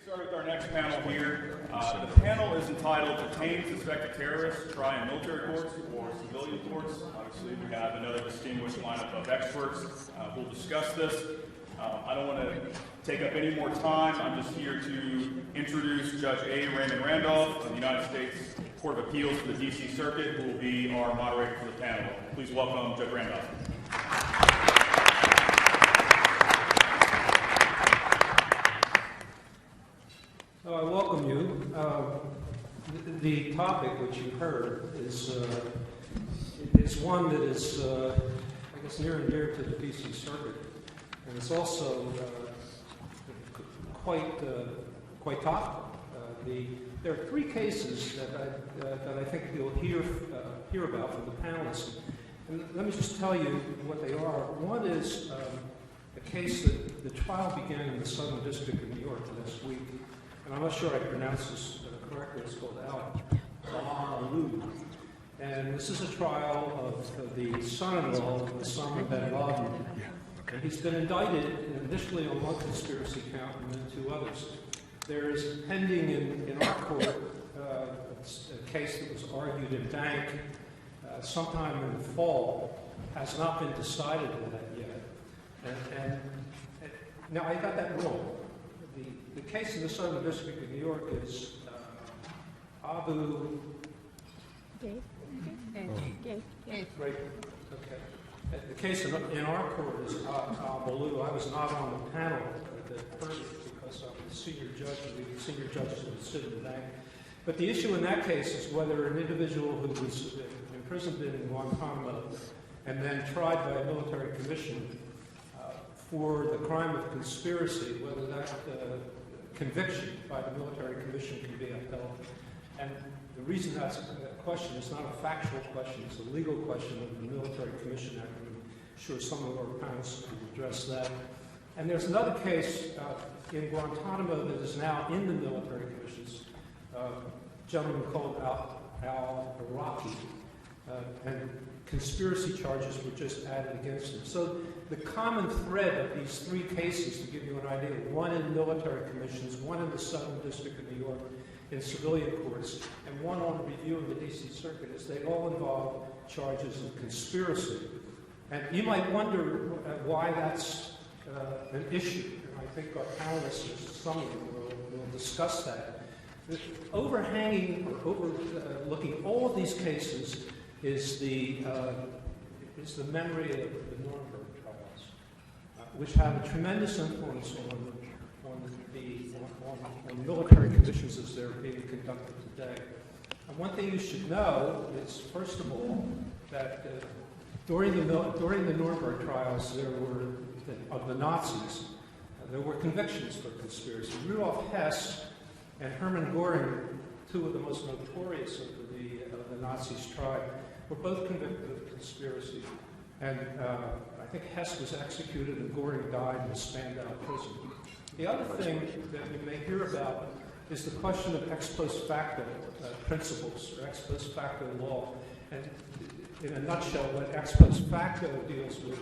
Start with our next panel here. The panel is entitled Detained Suspected Terrorists, Try in Military Courts or Civilian Courts. Obviously, we have another distinguished lineup of experts who will discuss this. I don't want to take up any more time. I'm just here to introduce Judge A. Raymond Randolph of the United States Court of Appeals for the D.C. Circuit, who will be our moderator for the panel. Please welcome Judge Randolph. I welcome you. The topic which you heard is one that is, I guess, near and dear to the D.C. Circuit, and it's also quite topical. There are three cases that I think you'll hear about from the panelists, and let me just tell you what they are. One is a case that the trial began in the Southern District of New York last week. And I'm not sure I pronounced this correctly. It's called Al-Alu. And this is a trial of the son-in-law of Osama bin Laden. And he's been indicted initially on one conspiracy count and then two others. There is pending in our court a case that was argued in Bank sometime in the fall, has not been decided on that yet. And now I got that wrong. The case in the Southern District of New York is Abu. Gay. Right. Okay. The case in our court is Abu. I was not on the panel that heard it because I'm the senior judge, and the senior judges would sit in the bank. But the issue in that case is whether an individual who was imprisoned in Guantanamo and then tried by a military commission for the crime of conspiracy, whether that conviction by the military commission can be upheld. And the reason that's a question is not a factual question, it's a legal question of the Military Commission Act. I'm sure some of our panelists will address that. And there's another case in Guantanamo that is now in the military commissions, a gentleman called Al-Iraqi, and conspiracy charges were just added against him. So the common thread of these three cases, to give you an idea, one in military commissions, one in the Southern District of New York in civilian courts, and one on review in the D.C. Circuit, is they all involve charges of conspiracy. And you might wonder why that's an issue. And I think our panelists, some of them, will discuss that. Overhanging or overlooking all of these cases is the memory of the Nuremberg trials, which have a tremendous influence on military commissions as they're being conducted today. And one thing you should know is, first of all, that during the Nuremberg trials, there were of the Nazis, there were convictions for conspiracy. Rudolf Hess and Hermann Göring, two of the most notorious of the Nazis tried, were both convicted of conspiracy. And I think Hess was executed and Göring died in Spandau prison. The other thing that we may hear about is the question of ex post facto principles or ex post facto law. And in a nutshell, what ex post facto deals with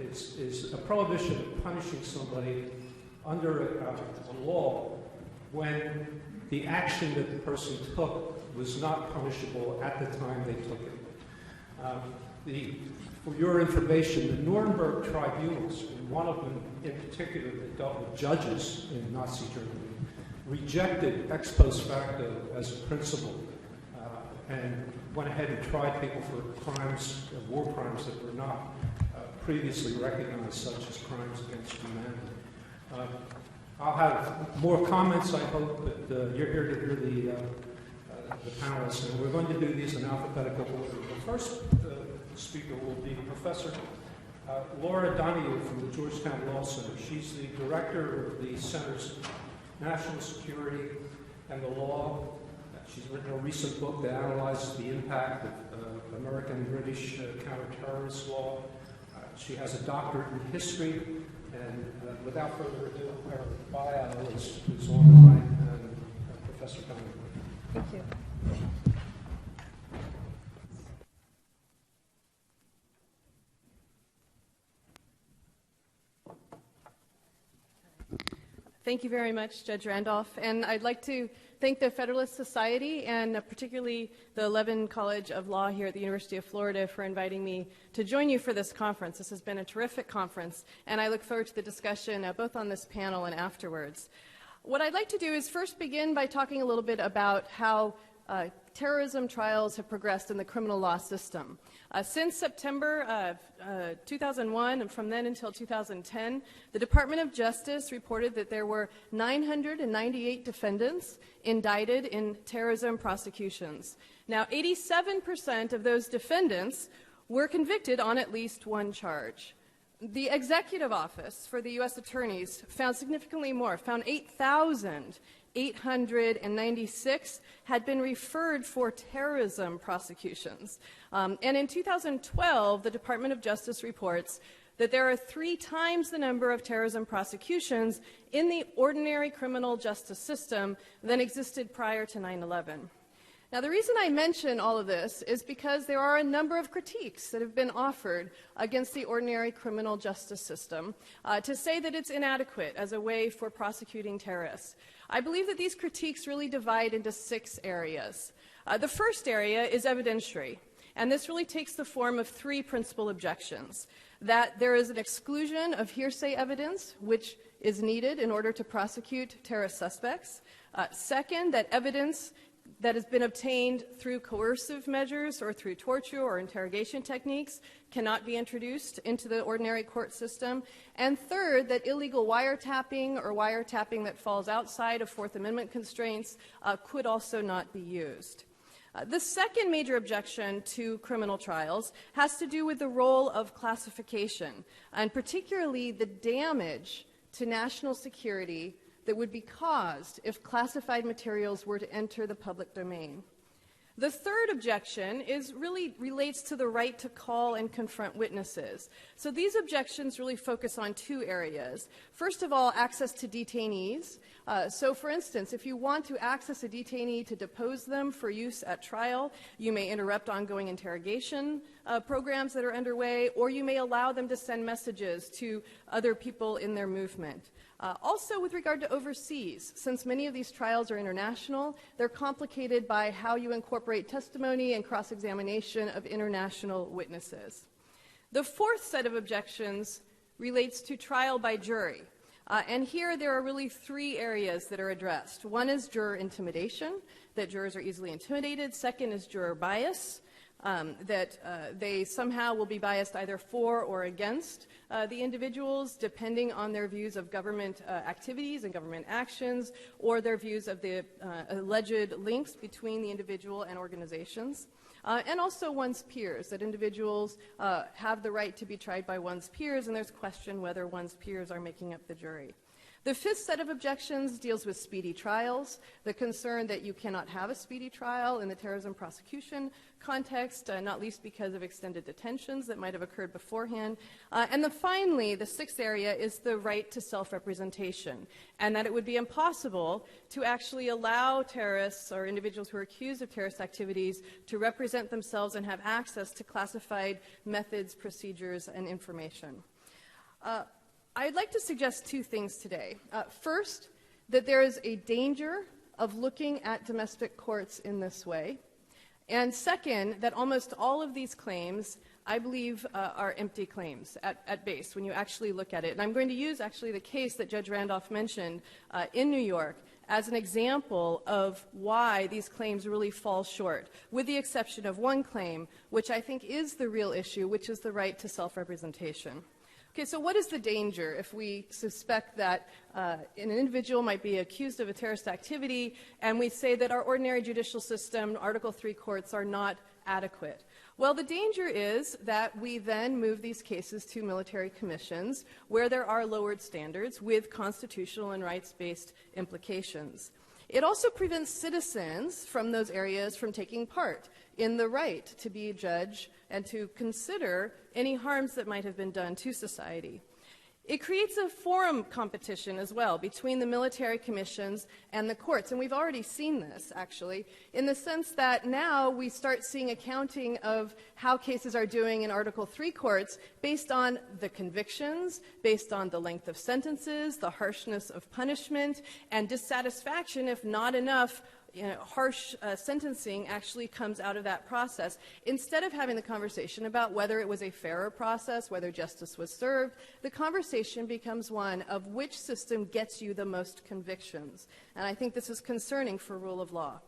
is a prohibition of punishing somebody under a law when the action that the person took was not punishable at the time they took it. For your information, the Nuremberg tribunals, and one of them in particular that dealt with judges in Nazi Germany, rejected ex post facto as a principle and went ahead and tried people for crimes, war crimes that were not previously recognized, such as crimes against humanity. I'll have more comments, I hope, but you're here to hear the panelists, and we're going to do these in alphabetical order. The first speaker will be Professor Laura Donahue from the Georgetown Law Center. She's the director of the Center's National Security and the Law. She's written a recent book that analyzes the impact of American and British counterterrorist law. She has a doctorate in history, and without further ado, her bio is online, and Professor Donahue. Thank you. Thank you very much, Judge Randolph. And I'd like to thank the Federalist Society and particularly the Levin College of Law here at the University of Florida for inviting me to join you for this conference. This has been a terrific conference, and I look forward to the discussion both on this panel and afterwards. What I'd like to do is first begin by talking a little bit about how terrorism trials have progressed in the criminal law system. Since September 2001 and from then until 2010, the Department of Justice reported that there were 998 defendants indicted in terrorism prosecutions. Now, 87% of those defendants were convicted on at least one charge. The Executive Office for the U.S. Attorneys found significantly more, found 8,896 had been referred for terrorism prosecutions. And in 2012, the Department of Justice reports that there are 3 times the number of terrorism prosecutions in the ordinary criminal justice system than existed prior to 9/11. Now, the reason I mention all of this is because there are a number of critiques that have been offered against the ordinary criminal justice system to say that it's inadequate as a way for prosecuting terrorists. I believe that these critiques really divide into 6 areas. The first area is evidentiary, and this really takes the form of 3 principal objections. That there is an exclusion of hearsay evidence, which is needed in order to prosecute terrorist suspects. Second, that evidence that has been obtained through coercive measures or through torture or interrogation techniques cannot be introduced into the ordinary court system. And third, that illegal wiretapping or wiretapping that falls outside of Fourth Amendment constraints could also not be used. The second major objection to criminal trials has to do with the role of classification, and particularly the damage to national security that would be caused if classified materials were to enter the public domain. The third objection really relates to the right to call and confront witnesses. So these objections really focus on 2 areas. First of all, access to detainees. So for instance, if you want to access a detainee to depose them for use at trial, you may interrupt ongoing interrogation programs that are underway, or you may allow them to send messages to other people in their movement. Also, with regard to overseas, since many of these trials are international, they're complicated by how you incorporate testimony and cross-examination of international witnesses. The fourth set of objections relates to trial by jury. And here there are really 3 areas that are addressed. One is juror intimidation, that jurors are easily intimidated. Second is juror bias, that they somehow will be biased either for or against the individuals, depending on their views of government activities and government actions, or their views of the alleged links between the individual and organizations. And also one's peers, that individuals have the right to be tried by one's peers, and there's question whether one's peers are making up the jury. The fifth set of objections deals with speedy trials, the concern that you cannot have a speedy trial in the terrorism prosecution context, not least because of extended detentions that might have occurred beforehand. And then finally, the sixth area is the right to self-representation, and that it would be impossible to actually allow terrorists or individuals who are accused of terrorist activities to represent themselves and have access to classified methods, procedures, and information. I'd like to suggest 2 things today. First, that there is a danger of looking at domestic courts in this way. And second, that almost all of these claims, I believe, are empty claims at base when you actually look at it. And I'm going to use actually the case that Judge Randolph mentioned in New York as an example of why these claims really fall short, with the exception of one claim, which I think is the real issue, which is the right to self-representation. Okay, so what is the danger if we suspect that an individual might be accused of a terrorist activity, and we say that our ordinary judicial system, Article III courts, are not adequate? Well, the danger is that we then move these cases to military commissions where there are lowered standards with constitutional and rights-based implications. It also prevents citizens from those areas from taking part in the right to be a judge and to consider any harms that might have been done to society. It creates a forum competition as well between the military commissions and the courts. And we've already seen this, actually, in the sense that now we start seeing accounting of how cases are doing in Article III courts based on the convictions, based on the length of sentences, the harshness of punishment, and dissatisfaction if not enough harsh sentencing actually comes out of that process. Instead of having the conversation about whether it was a fairer process, whether justice was served, the conversation becomes one of which system gets you the most convictions. And I think this is concerning for rule of law.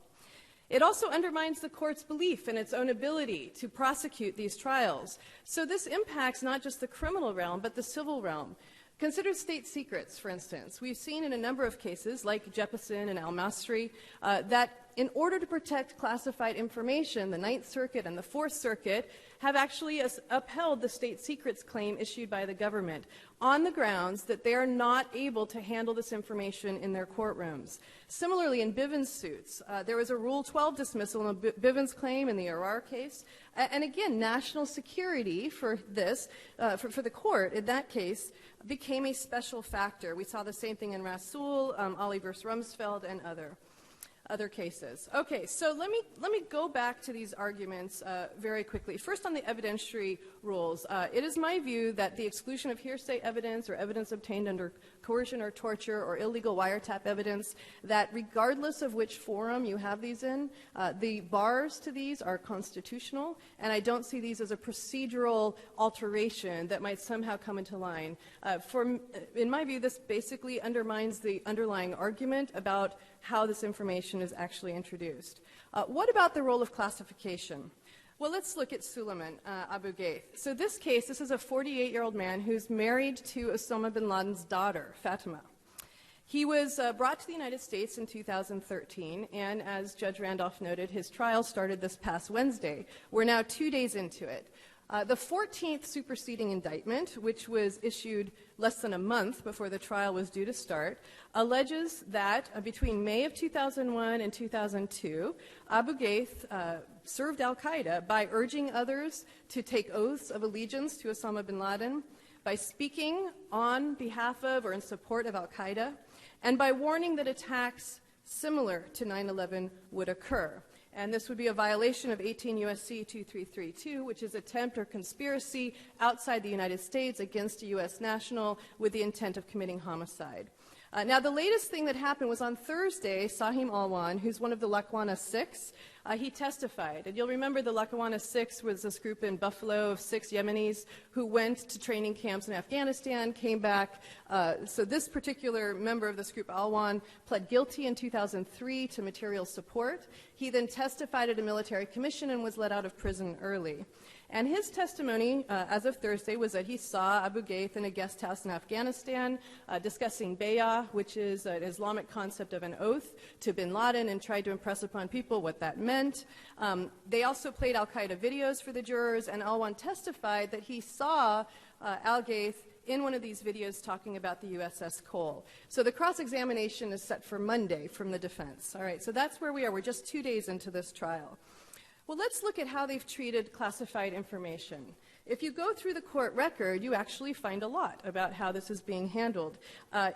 It also undermines the court's belief in its own ability to prosecute these trials. So this impacts not just the criminal realm, but the civil realm. Consider state secrets, for instance. We've seen in a number of cases, like Jeppesen and Al-Masri, that in order to protect classified information, the Ninth Circuit and the Fourth Circuit have actually upheld the state secrets claim issued by the government on the grounds that they are not able to handle this information in their courtrooms. Similarly, in Bivens suits, there was a Rule 12 dismissal in a Bivens claim in the Arar case. And again, national security for this, for the court in that case, became a special factor. We saw the same thing in Rasool, Ali versus Rumsfeld, and other cases. Okay, so let me go back to these arguments very quickly. First, on the evidentiary rules, it is my view that the exclusion of hearsay evidence or evidence obtained under coercion or torture or illegal wiretap evidence, that regardless of which forum you have these in, the bars to these are constitutional, and I don't see these as a procedural alteration that might somehow come into line. In my view, this basically undermines the underlying argument about how this information is actually introduced. What about the role of classification? Well, let's look at Suleiman Abu Ghaith. So this is a 48-year-old man who's married to Osama bin Laden's daughter, Fatima. He was brought to the United States in 2013, and as Judge Randolph noted, his trial started this past Wednesday. We're now 2 days into it. The 14th superseding indictment, which was issued less than a month before the trial was due to start, alleges that between May of 2001 and 2002, Abu Ghaith served al-Qaeda by urging others to take oaths of allegiance to Osama bin Laden, by speaking on behalf of or in support of al-Qaeda, and by warning that attacks similar to 9/11 would occur. And this would be a violation of 18 U.S.C. 2332, which is attempt or conspiracy outside the United States against a U.S. national with the intent of committing homicide. Now, the latest thing that happened was on Thursday, Sahim Alwan, who's one of the Lackawanna Six, he testified. And you'll remember the Lackawanna Six was this group in Buffalo of 6 Yemenis who went to training camps in Afghanistan, came back. So this particular member of this group, Alwan, pled guilty in 2003 to material support. He then testified at a military commission and was let out of prison early. And his testimony, as of Thursday, was that he saw Abu Ghaith in a guest house in Afghanistan discussing bay'ah, which is an Islamic concept of an oath, to bin Laden, and tried to impress upon people what that meant. They also played al-Qaeda videos for the jurors, and Alwan testified that he saw al-Ghaith in one of these videos talking about the USS Cole. So the cross-examination is set for Monday from the defense. All right, so that's where we are. We're just 2 days into this trial. Well, let's look at how they've treated classified information. If you go through the court record, you actually find a lot about how this is being handled.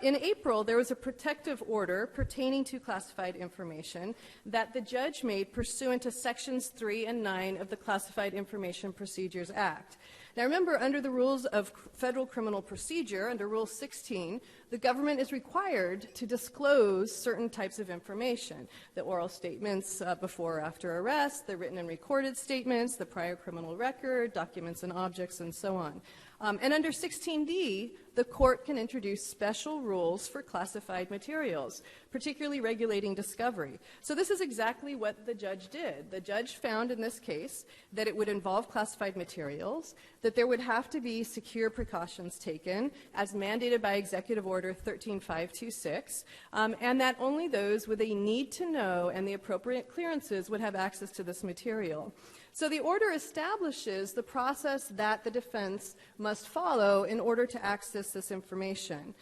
In April, there was a protective order pertaining to classified information that the judge made pursuant to Sections 3 and 9 of the Classified Information Procedures Act. Now remember, under the rules of federal criminal procedure, under Rule 16, the government is required to disclose certain types of information, the oral statements before or after arrest, the written and recorded statements, the prior criminal record, documents and objects, and so on. And under 16D, the court can introduce special rules for classified materials, particularly regulating discovery. So this is exactly what the judge did. The judge found in this case that it would involve classified materials, that there would have to be secure precautions taken, as mandated by Executive Order 13526, and that only those with a need to know and the appropriate clearances would have access to this material. So the order establishes the process that the defense must follow in order to access this information.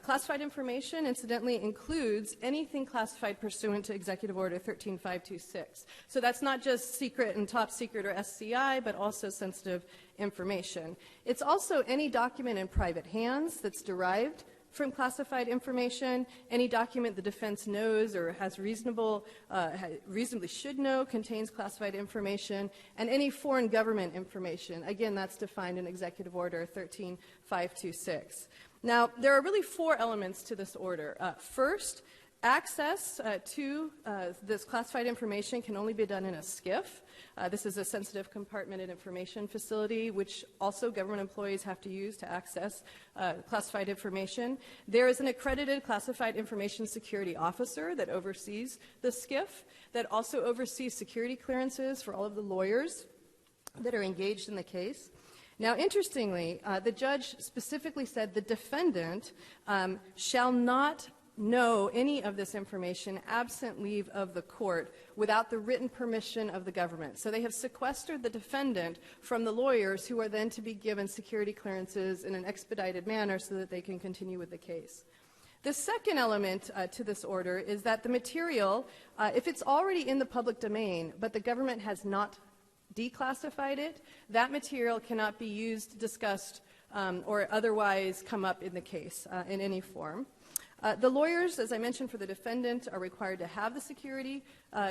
Classified information, incidentally, includes anything classified pursuant to Executive Order 13526. So that's not just secret and top secret or SCI, but also sensitive information. It's also any document in private hands that's derived from classified information, any document the defense knows or has reasonably should know contains classified information, and any foreign government information. Again, that's defined in Executive Order 13526. Now, there are really four elements to this order. First, access to this classified information can only be done in a SCIF. This is a sensitive compartmented information facility, which also government employees have to use to access classified information. There is an accredited classified information security officer that oversees the SCIF, that also oversees security clearances for all of the lawyers that are engaged in the case. Now, interestingly, the judge specifically said the defendant shall not know any of this information absent leave of the court without the written permission of the government. So they have sequestered the defendant from the lawyers, who are then to be given security clearances in an expedited manner so that they can continue with the case. The second element to this order is that the material, if it's already in the public domain, but the government has not declassified it, that material cannot be used, discussed, or otherwise come up in the case in any form. The lawyers, as I mentioned, for the defendant are required to have the security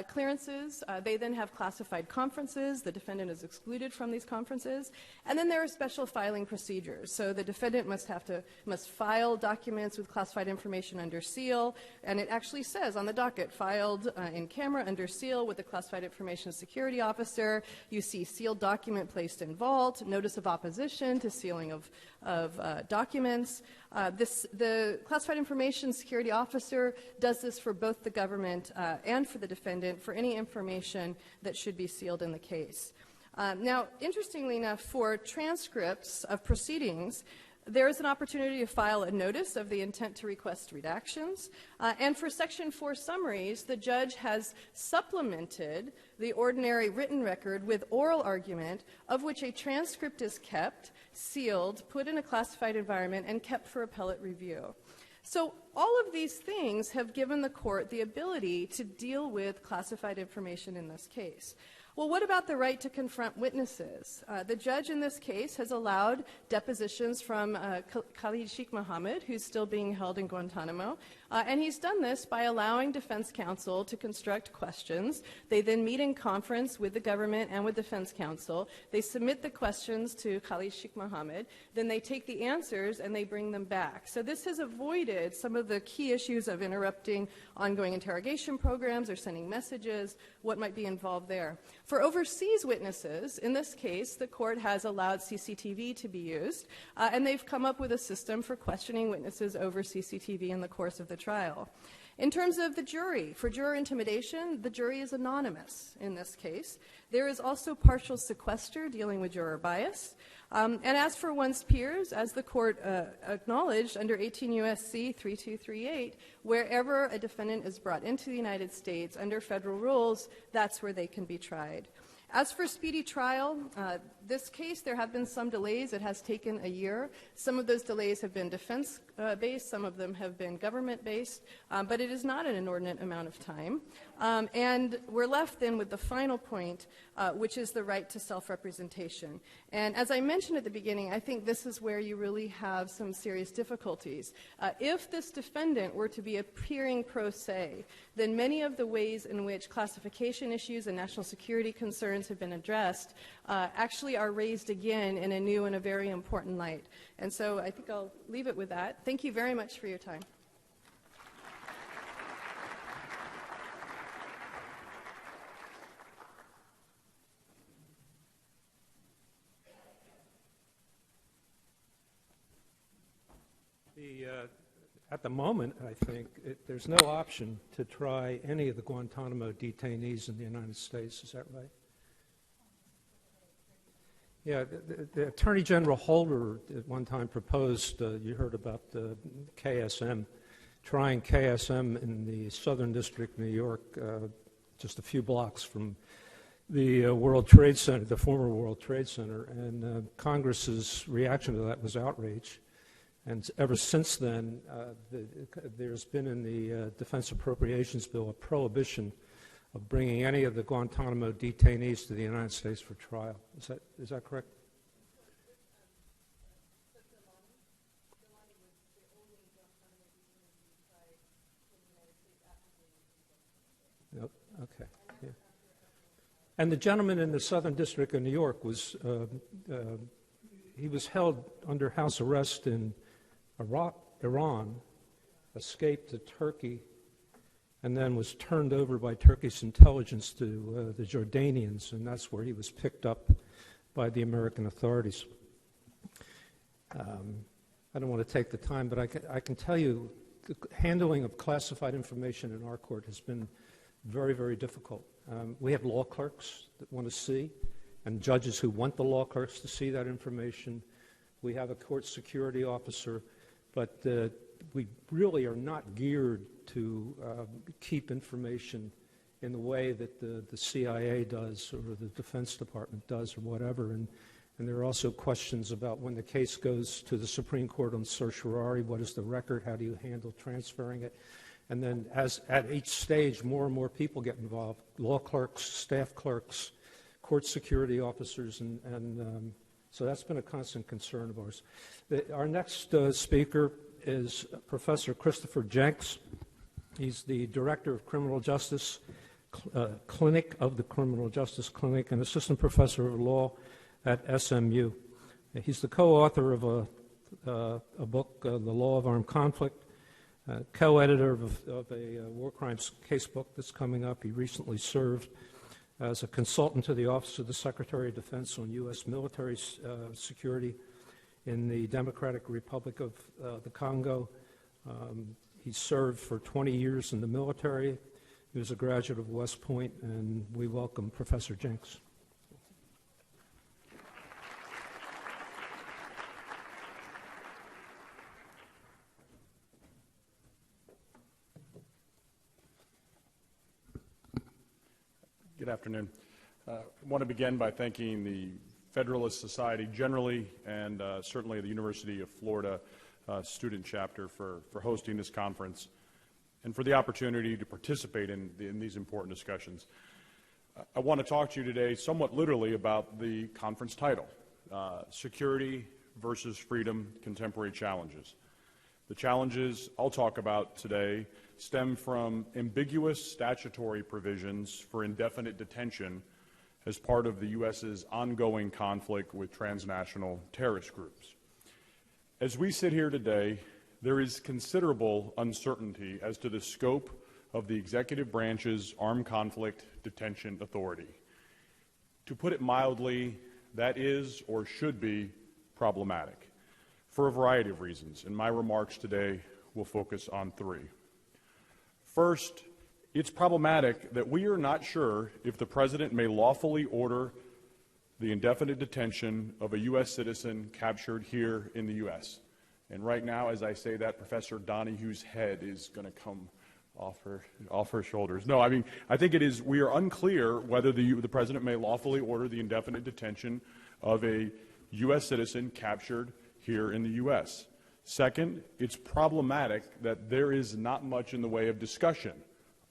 clearances. They then have classified conferences. The defendant is excluded from these conferences. And then there are special filing procedures. So the defendant must file documents with classified information under seal. And it actually says on the docket, filed in camera under seal with the classified information security officer. You see sealed document placed in vault, notice of opposition to sealing of documents. The classified information security officer does this for both the government and for the defendant for any information that should be sealed in the case. Now, interestingly enough, for transcripts of proceedings, there is an opportunity to file a notice of the intent to request redactions. And for Section 4 summaries, the judge has supplemented the ordinary written record with oral argument, of which a transcript is kept, sealed, put in a classified environment, and kept for appellate review. So all of these things have given the court the ability to deal with classified information in this case. Well, what about the right to confront witnesses? The judge in this case has allowed depositions from Khalid Sheikh Mohammed, who's still being held in Guantanamo, and he's done this by allowing defense counsel to construct questions. They then meet in conference with the government and with defense counsel. They submit the questions to Khalid Sheikh Mohammed. Then they take the answers and they bring them back. So this has avoided some of the key issues of interrupting ongoing interrogation programs or sending messages, what might be involved there. For overseas witnesses, in this case, the court has allowed CCTV to be used, and they've come up with a system for questioning witnesses over CCTV in the course of the trial. In terms of the jury, for juror intimidation, the jury is anonymous in this case. There is also partial sequester dealing with juror bias. And as for one's peers, as the court acknowledged under 18 U.S.C. 3238, wherever a defendant is brought into the United States under federal rules, that's where they can be tried. As for speedy trial, this case, there have been some delays. It has taken a year. Some of those delays have been defense-based. Some of them have been government-based. But it is not an inordinate amount of time. And we're left then with the final point, which is the right to self-representation. And as I mentioned at the beginning, I think this is where you really have some serious difficulties. If this defendant were to be appearing pro se, then many of the ways in which classification issues and national security concerns have been addressed actually are raised again in a new and a very important light. And so I think I'll leave it with that. Thank you very much for your time. At the moment, I think, there's no option to try any of the Guantanamo detainees in the United States. Is that right? Yeah, the Attorney General Holder at one time proposed, you heard about the KSM, trying KSM in the Southern District, New York, just a few blocks from the World Trade Center, the former World Trade Center, and Congress's reaction to that was outrage. And ever since then, there's been in the Defense Appropriations Bill a prohibition of bringing any of the Guantanamo detainees to the United States for trial. Is that correct? Nope. Okay. Yeah. And the gentleman in the Southern District of New York was he was held under house arrest in Iran, escaped to Turkey, and then was turned over by Turkish intelligence to the Jordanians, and that's where he was picked up by the American authorities. I don't want to take the time, but I can tell you the handling of classified information in our court has been very, very difficult. We have law clerks that want to see, and judges who want the law clerks to see that information. We have a court security officer, but we really are not geared to keep information in the way that the CIA does or the Defense Department does or whatever. And there are also questions about when the case goes to the Supreme Court on certiorari, what is the record, how do you handle transferring it? And then as at each stage, more and more people get involved, law clerks, staff clerks, court security officers, and so that's been a constant concern of ours. Our next speaker is Professor Christopher Jenks. He's the Director of Criminal Justice Clinic of the Criminal Justice Clinic and Assistant Professor of Law at SMU. He's the co-author of a book, The Law of Armed Conflict, co-editor of a war crimes casebook that's coming up. He recently served as a consultant to the Office of the Secretary of Defense on U.S. military security in the Democratic Republic of the Congo. He served for 20 years in the military. He was a graduate of West Point, and we welcome Professor Jenks. Good afternoon. I want to begin by thanking the Federalist Society generally and certainly the University of Florida Student Chapter for hosting this conference and for the opportunity to participate in these important discussions. I want to talk to you today somewhat literally about the conference title, Security versus Freedom, Contemporary Challenges. The challenges I'll talk about today stem from ambiguous statutory provisions for indefinite detention as part of the U.S.'s ongoing conflict with transnational terrorist groups. As we sit here today, there is considerable uncertainty as to the scope of the executive branch's armed conflict detention authority. To put it mildly, that is or should be problematic for a variety of reasons, and my remarks today will focus on three. First, it's problematic that we are not sure if the President may lawfully order the indefinite detention of a U.S. citizen captured here in the U.S. And right now, as I say that, Professor Donahue's head is going to come off her shoulders. No, I mean, I think it is, we are unclear whether the President may lawfully order the indefinite detention of a U.S. citizen captured here in the U.S. Second, it's problematic that there is not much in the way of discussion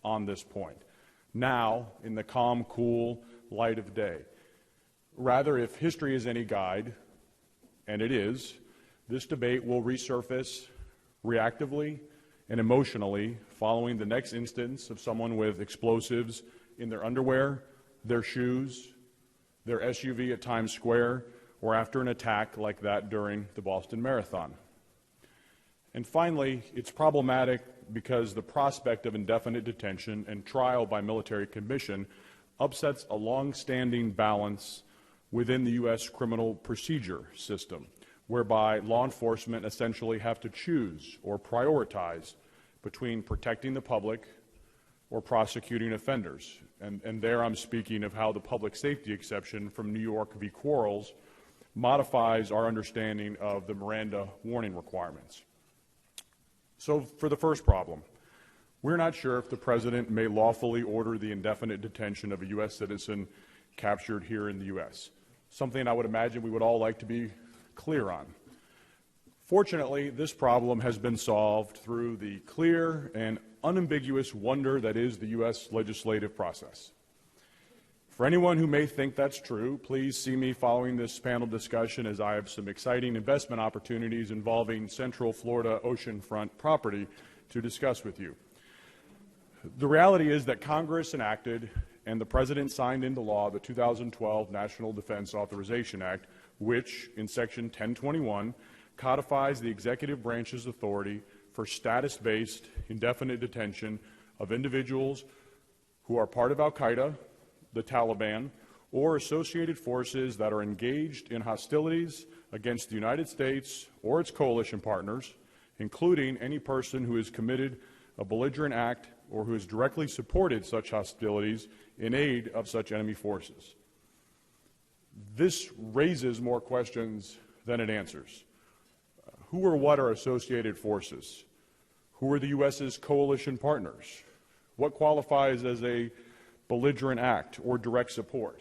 on this point now in the calm, cool light of day. Rather, if history is any guide, and it is, this debate will resurface reactively and emotionally following the next instance of someone with explosives in their underwear, their shoes, their SUV at Times Square, or after an attack like that during the Boston Marathon. And finally, it's problematic because the prospect of indefinite detention and trial by military commission upsets a long-standing balance within the U.S. criminal procedure system, whereby law enforcement essentially have to choose or prioritize between protecting the public or prosecuting offenders. And there I'm speaking of how the public safety exception from New York v. Quarles modifies our understanding of the Miranda warning requirements. So for the first problem, we're not sure if the President may lawfully order the indefinite detention of a U.S. citizen captured here in the U.S., something I would imagine we would all like to be clear on. Fortunately, this problem has been solved through the clear and unambiguous wonder that is the U.S. legislative process. For anyone who may think that's true, please see me following this panel discussion, as I have some exciting investment opportunities involving Central Florida oceanfront property to discuss with you. The reality is that Congress enacted and the President signed into law the 2012 National Defense Authorization Act, which, in Section 1021, codifies the executive branch's authority for status-based indefinite detention of individuals who are part of al-Qaeda, the Taliban, or associated forces that are engaged in hostilities against the United States or its coalition partners, including any person who has committed a belligerent act or who has directly supported such hostilities in aid of such enemy forces. This raises more questions than it answers. Who or what are associated forces? Who are the U.S.'s coalition partners? What qualifies as a belligerent act or direct support?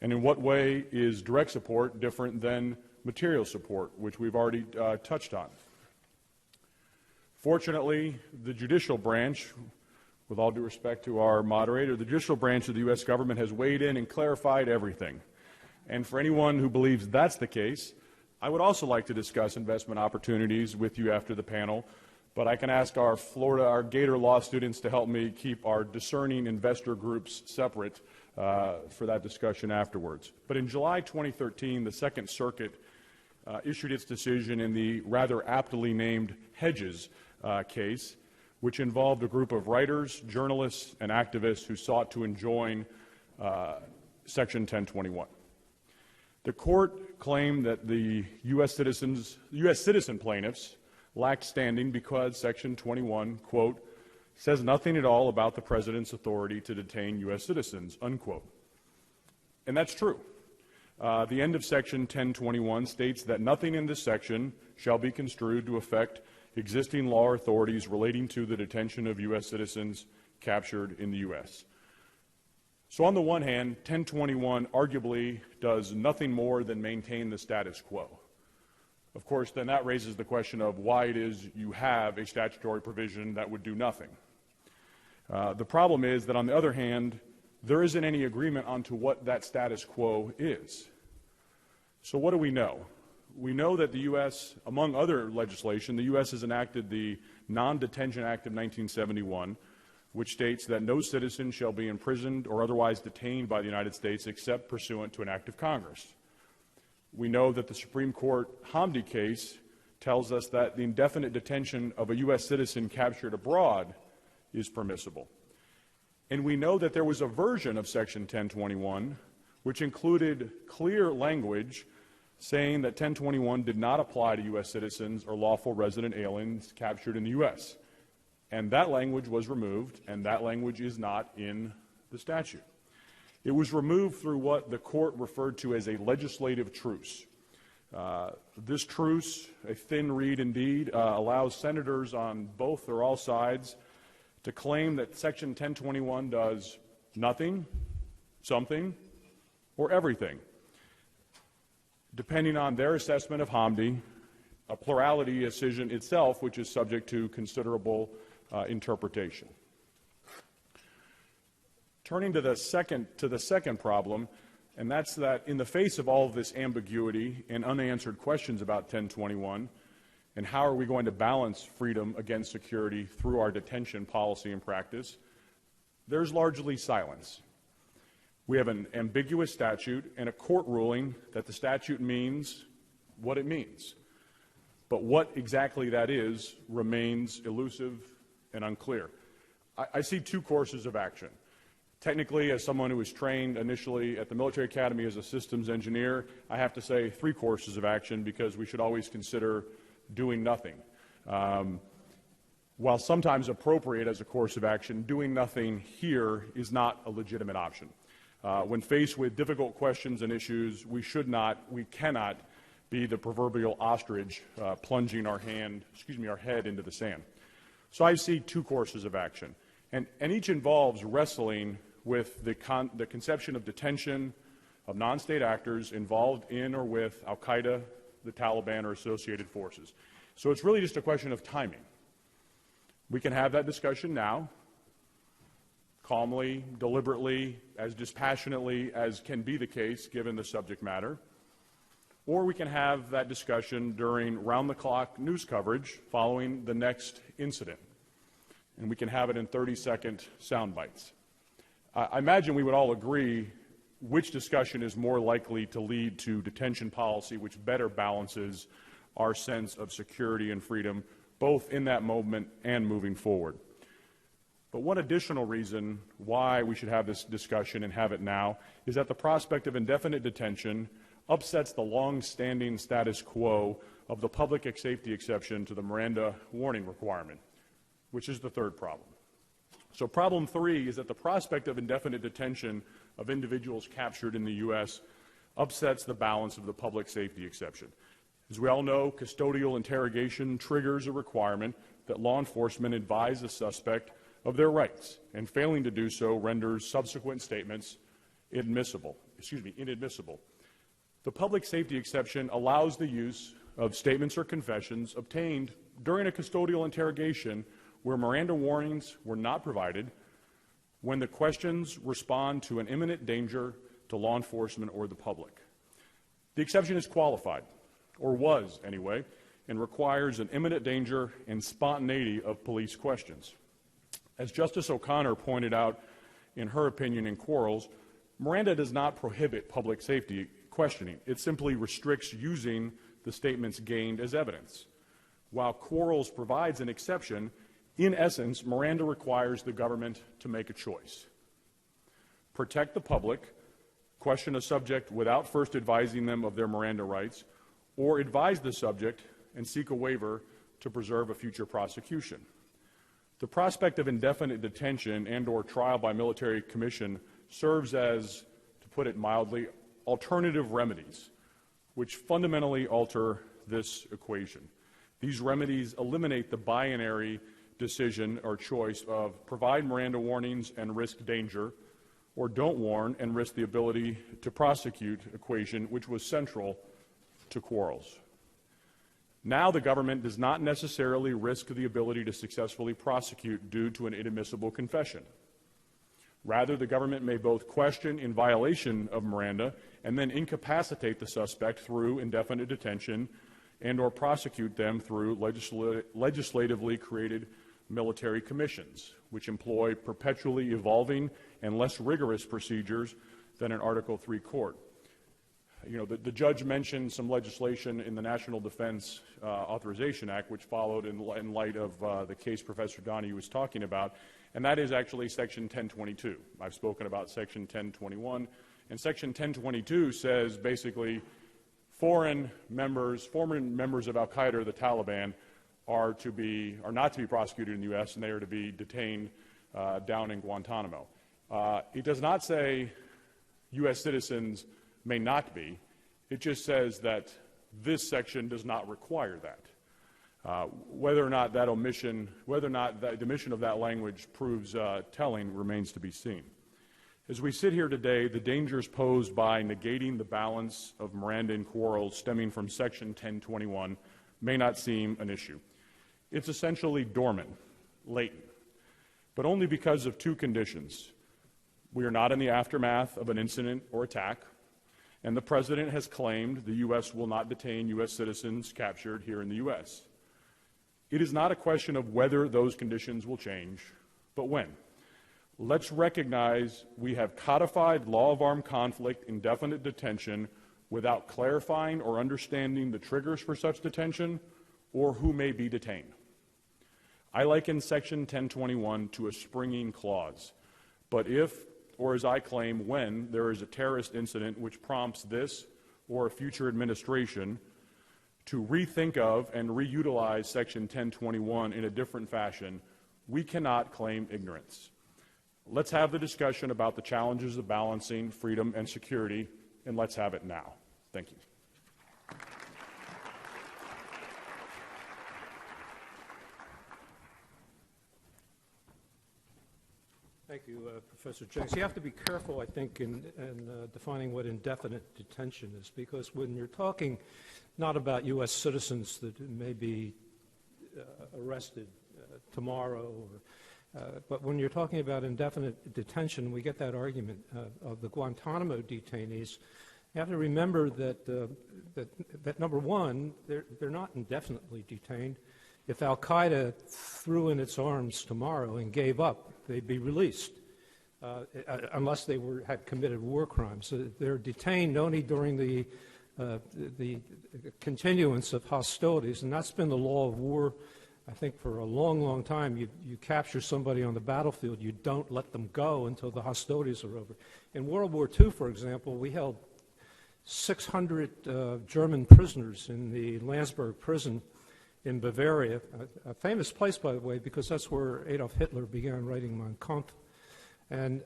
And in what way is direct support different than material support, which we've already touched on? Fortunately, the judicial branch, with all due respect to our moderator, the judicial branch of the U.S. government has weighed in and clarified everything. And for anyone who believes that's the case, I would also like to discuss investment opportunities with you after the panel, but I can ask our Gator law students to help me keep our discerning investor groups separate for that discussion afterwards. But in July 2013, the Second Circuit issued its decision in the rather aptly named Hedges case, which involved a group of writers, journalists, and activists who sought to enjoin Section 1021. The court claimed that the U.S. citizen plaintiffs lacked standing because Section 21, quote, says nothing at all about the President's authority to detain U.S. citizens, unquote. And that's true. The end of Section 1021 states that nothing in this section shall be construed to affect existing law or authorities relating to the detention of U.S. citizens captured in the U.S. So on the one hand, 1021 arguably does nothing more than maintain the status quo. Of course, then that raises the question of why it is you have a statutory provision that would do nothing. The problem is that, on the other hand, there isn't any agreement onto what that status quo is. So what do we know? We know that the U.S., among other legislation, the U.S. has enacted the Non-Detention Act of 1971, which states that no citizen shall be imprisoned or otherwise detained by the United States except pursuant to an act of Congress. We know that the Supreme Court Hamdi case tells us that the indefinite detention of a U.S. citizen captured abroad is permissible. And we know that there was a version of Section 1021 which included clear language saying that 1021 did not apply to U.S. citizens or lawful resident aliens captured in the U.S. And that language was removed, and that language is not in the statute. It was removed through what the court referred to as a legislative truce. This truce, a thin reed indeed, allows senators on both or all sides to claim that Section 1021 does nothing, something, or everything, depending on their assessment of Hamdi, a plurality decision itself, which is subject to considerable interpretation. Turning to the second problem, and that's that in the face of all of this ambiguity and unanswered questions about 1021, and how are we going to balance freedom against security through our detention policy and practice, there's largely silence. We have an ambiguous statute and a court ruling that the statute means what it means. But what exactly that is remains elusive and unclear. I see two courses of action. Technically, as someone who was trained initially at the military academy as a systems engineer, I have to say three courses of action because we should always consider doing nothing. While sometimes appropriate as a course of action, doing nothing here is not a legitimate option. When faced with difficult questions and issues, we cannot be the proverbial ostrich plunging our head into the sand. So I see two courses of action, and each involves wrestling with the conception of detention of non-state actors involved in or with al-Qaeda, the Taliban, or associated forces. So it's really just a question of timing. We can have that discussion now, calmly, deliberately, as dispassionately as can be the case given the subject matter, or we can have that discussion during round-the-clock news coverage following the next incident, and we can have it in 30-second sound bites. I imagine we would all agree which discussion is more likely to lead to detention policy which better balances our sense of security and freedom, both in that moment and moving forward. But one additional reason why we should have this discussion and have it now is that the prospect of indefinite detention upsets the long-standing status quo of the public safety exception to the Miranda warning requirement, which is the third problem. So problem 3 is that the prospect of indefinite detention of individuals captured in the U.S. upsets the balance of the public safety exception. As we all know, custodial interrogation triggers a requirement that law enforcement advise the suspect of their rights, and failing to do so renders subsequent statements inadmissible. The public safety exception allows the use of statements or confessions obtained during a custodial interrogation where Miranda warnings were not provided, when the questions respond to an imminent danger to law enforcement or the public. The exception is qualified, or was anyway, and requires an imminent danger and spontaneity of police questions. As Justice O'Connor pointed out in her opinion in Quarles, Miranda does not prohibit public safety questioning. It simply restricts using the statements gained as evidence. While Quarles provides an exception, in essence, Miranda requires the government to make a choice. Protect the public, question a subject without first advising them of their Miranda rights, or advise the subject and seek a waiver to preserve a future prosecution. The prospect of indefinite detention and/or trial by military commission serves as, to put it mildly, alternative remedies, which fundamentally alter this equation. These remedies eliminate the binary decision or choice of provide Miranda warnings and risk danger, or don't warn and risk the ability to prosecute equation, which was central to Quarles. Now the government does not necessarily risk the ability to successfully prosecute due to an inadmissible confession. Rather, the government may both question in violation of Miranda and then incapacitate the suspect through indefinite detention and or prosecute them through legislatively created military commissions, which employ perpetually evolving and less rigorous procedures than an Article III court. You know, the judge mentioned some legislation in the National Defense Authorization Act, which followed in light of the case Professor Donahue was talking about, and that is actually Section 1022. I've spoken about Section 1021, and Section 1022 says basically foreign members of al-Qaeda or the Taliban are not to be prosecuted in the U.S., and they are to be detained down in Guantanamo. It does not say U.S. citizens may not be. It just says that this section does not require that. Whether or not the omission of that language proves telling remains to be seen. As we sit here today, the dangers posed by negating the balance of Miranda and Quarles stemming from Section 1021 may not seem an issue. It's essentially dormant, latent, but only because of two conditions. We are not in the aftermath of an incident or attack, and the President has claimed the U.S. will not detain U.S. citizens captured here in the U.S. It is not a question of whether those conditions will change, but when. Let's recognize we have codified law of armed conflict indefinite detention without clarifying or understanding the triggers for such detention or who may be detained. I liken Section 1021 to a springing clause, but if, or as I claim, when there is a terrorist incident which prompts this or a future administration to rethink of and reutilize Section 1021 in a different fashion, we cannot claim ignorance. Let's have the discussion about the challenges of balancing freedom and security, and let's have it now. Thank you. Thank you, Professor Jenks. You have to be careful, I think, in defining what indefinite detention is, because when you're talking not about U.S. citizens that may be arrested tomorrow, but when you're talking about indefinite detention, we get that argument of the Guantanamo detainees. You have to remember that number one, they're not indefinitely detained. If Al-Qaeda threw in its arms tomorrow and gave up, they'd be released, unless they had committed war crimes. So they're detained only during the continuance of hostilities, and that's been the law of war, I think, for a long, long time. You capture somebody on the battlefield, you don't let them go until the hostilities are over. In World War II, for example, we held 600 German prisoners in the Landsberg prison in Bavaria, a famous place, by the way, because that's where Adolf Hitler began writing Mein Kampf. And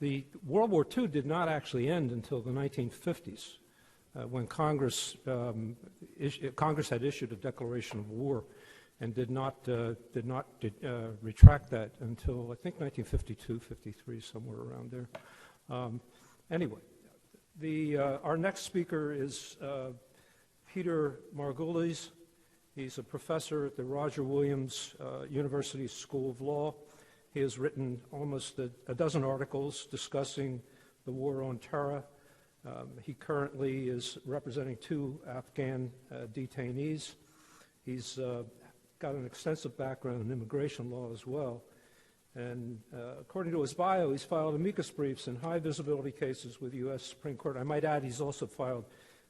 the World War II did not actually end until the 1950s, when Congress had issued a declaration of war and did not retract that until, I think, 1952, 53, somewhere around there. Anyway, our next speaker is Peter Margolyes. He's a professor at the Roger Williams University School of Law. He has written almost a dozen articles discussing the war on terror. He currently is representing 2 Afghan detainees. He's got an extensive background in immigration law as well. And according to his bio, he's filed amicus briefs in high visibility cases with the U.S. Supreme Court. I might add he's also filed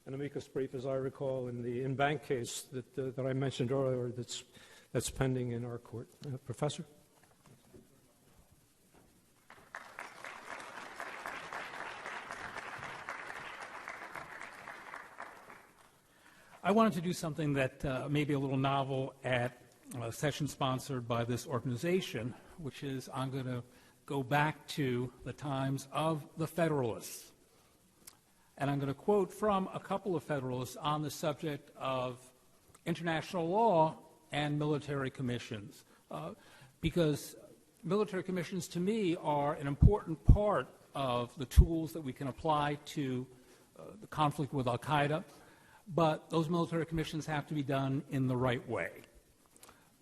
an amicus brief, as I recall, in the in-bank case that I mentioned earlier that's pending in our court. Professor? I wanted to do something that may be a little novel at a session sponsored by this organization, which is I'm going to go back to the times of the Federalists. And I'm going to quote from a couple of Federalists on the subject of international law and military commissions, because military commissions, to me, are an important part of the tools that we can apply to the conflict with Al-Qaeda, but those military commissions have to be done in the right way.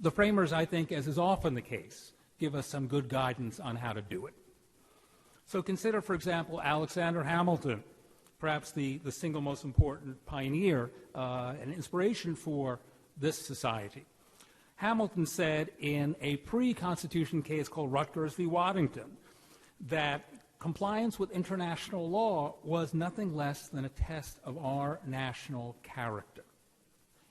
The framers, I think, as is often the case, give us some good guidance on how to do it. So consider, for example, Alexander Hamilton, perhaps the single most important pioneer and inspiration for this society. Hamilton said in a pre-Constitution case called Rutgers v. Waddington that compliance with international law was nothing less than a test of our national character.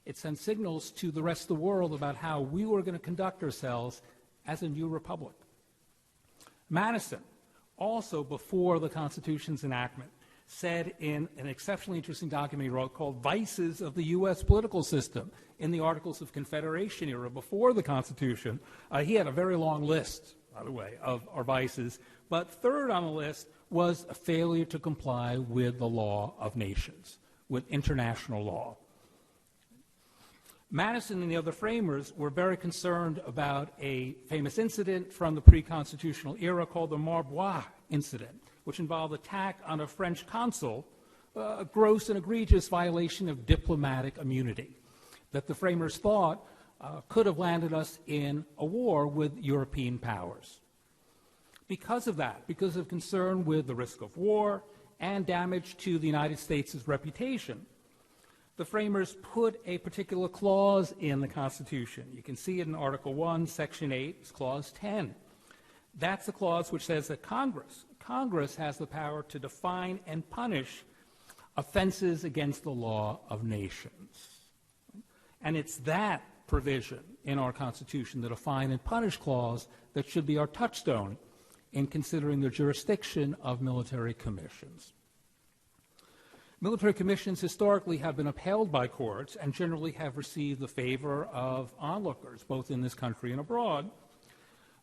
It sent signals to the rest of the world about how we were going to conduct ourselves as a new republic. Madison, also before the Constitution's enactment, said in an exceptionally interesting document he wrote called Vices of the U.S. Political System in the Articles of Confederation era before the Constitution. He had a very long list, by the way, of our vices, but third on the list was a failure to comply with the law of nations, with international law. Madison and the other framers were very concerned about a famous incident from the pre-constitutional era called the Margolyes incident, which involved attack on a French consul, a gross and egregious violation of diplomatic immunity that the framers thought could have landed us in a war with European powers. Because of that, because of concern with the risk of war and damage to the United States' reputation, the framers put a particular clause in the Constitution. You can see it in Article 1, Section 8, it's Clause 10. That's the clause which says that Congress has the power to define and punish offenses against the law of nations. And it's that provision in our Constitution, the define and punish clause, that should be our touchstone in considering the jurisdiction of military commissions. Military commissions historically have been upheld by courts and generally have received the favor of onlookers, both in this country and abroad,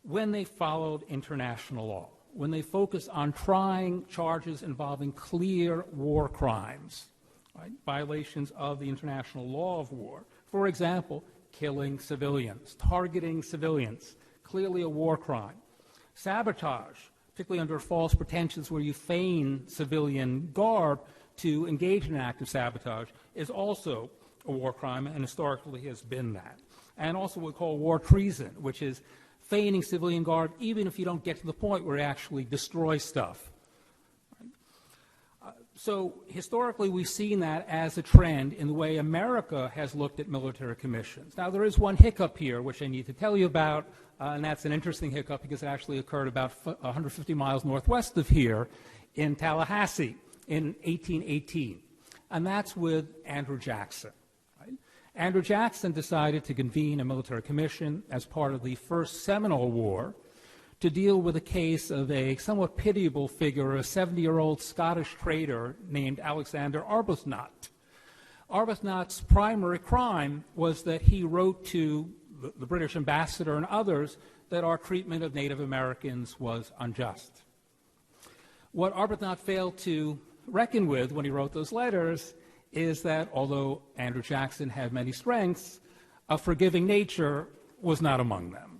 when they followed international law, when they focused on trying charges involving clear war crimes, right? Violations of the international law of war. For example, killing civilians, targeting civilians, clearly a war crime. Sabotage, particularly under false pretensions where you feign civilian garb to engage in an act of sabotage, is also a war crime and historically has been that. And also what we call war treason, which is feigning civilian garb even if you don't get to the point where you actually destroy stuff. So historically, we've seen that as a trend in the way America has looked at military commissions. Now, there is one hiccup here, which I need to tell you about, and that's an interesting hiccup because it actually occurred about 150 miles northwest of here in Tallahassee in 1818, and that's with Andrew Jackson. Right? Andrew Jackson decided to convene a military commission as part of the First Seminole War to deal with a case of a somewhat pitiable figure, a 70-year-old Scottish trader named Alexander Arbuthnot. Arbuthnot's primary crime was that he wrote to the British ambassador and others that our treatment of Native Americans was unjust. What Arbuthnot failed to reckon with when he wrote those letters is that although Andrew Jackson had many strengths, a forgiving nature was not among them.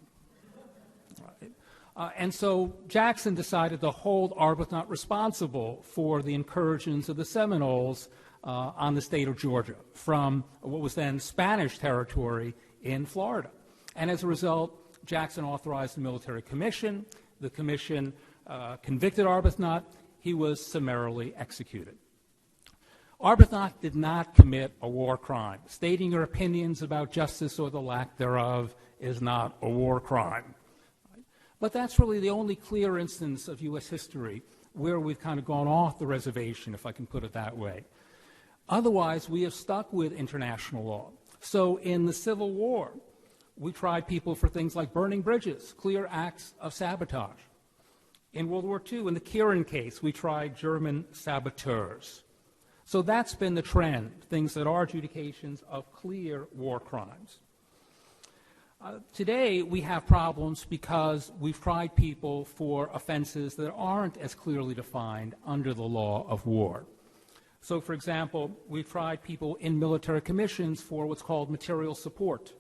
And so Jackson decided to hold Arbuthnot responsible for the incursions of the Seminoles on the state of Georgia from what was then Spanish territory in Florida. And as a result, Jackson authorized a military commission. The commission convicted Arbuthnot. He was summarily executed. Arbuthnot did not commit a war crime. Stating your opinions about justice or the lack thereof is not a war crime. But that's really the only clear instance of U.S. history where we've kind of gone off the reservation, if I can put it that way. Otherwise, we have stuck with international law. So in the Civil War, we tried people for things like burning bridges, clear acts of sabotage. In World War II, in the Kieran case, we tried German saboteurs. So that's been the trend, things that are adjudications of clear war crimes. Today, we have problems because we've tried people for offenses that aren't as clearly defined under the law of war. So, for example, we've tried people in military commissions for what's called material support.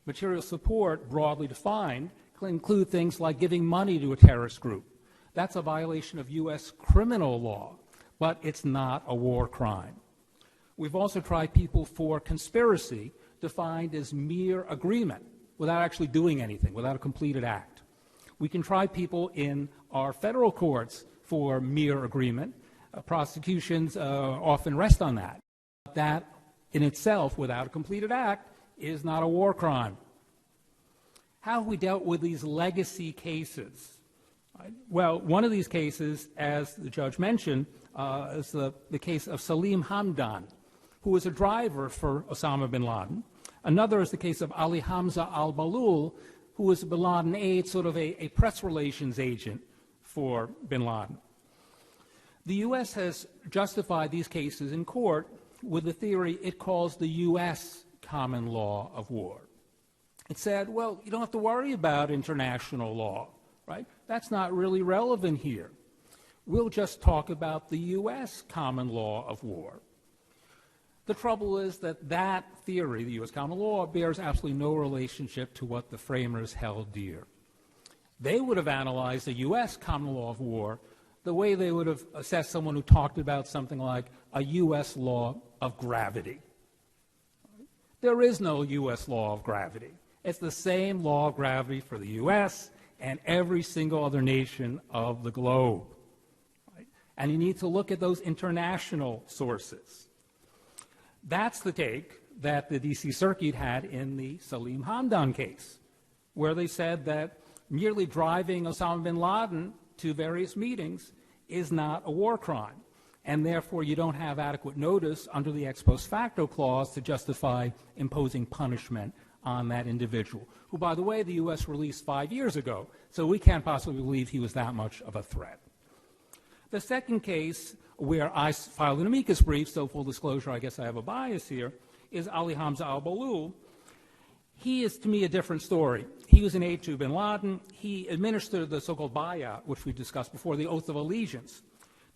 Material support, broadly defined, can include things like giving money to a terrorist group. That's a violation of U.S. criminal law, but it's not a war crime. We've also tried people for conspiracy, defined as mere agreement, without actually doing anything, without a completed act. We can try people in our federal courts for mere agreement. Prosecutions often rest on that. That in itself, without a completed act, is not a war crime. How have we dealt with these legacy cases? Well, one of these cases, as the judge mentioned, is the case of Salim Hamdan, who was a driver for Osama bin Laden. Another is the case of Ali Hamza al-Balul, who was a bin Laden aide, sort of a press relations agent for bin Laden. The U.S. has justified these cases in court with the theory it calls the U.S. common law of war. It said, well, you don't have to worry about international law, right? That's not really relevant here. We'll just talk about the U.S. common law of war. The trouble is that that theory, the U.S. common law, bears absolutely no relationship to what the framers held dear. They would have analyzed the U.S. common law of war the way they would have assessed someone who talked about something like a U.S. law of gravity. There is no U.S. law of gravity. It's the same law of gravity for the U.S. and every single other nation of the globe. Right? And you need to look at those international sources. That's the take that the D.C. Circuit had in the Salim Hamdan case, where they said that merely driving Osama bin Laden to various meetings is not a war crime, and therefore you don't have adequate notice under the ex post facto clause to justify imposing punishment on that individual, who, by the way, the U.S. released 5 years ago, so we can't possibly believe he was that much of a threat. The second case, where I filed an amicus brief, so full disclosure, I guess I have a bias here, is Ali Hamza al-Balul. He is, to me, a different story. He was an aide to bin Laden. He administered the so-called bay'ah, which we discussed before, the oath of allegiance,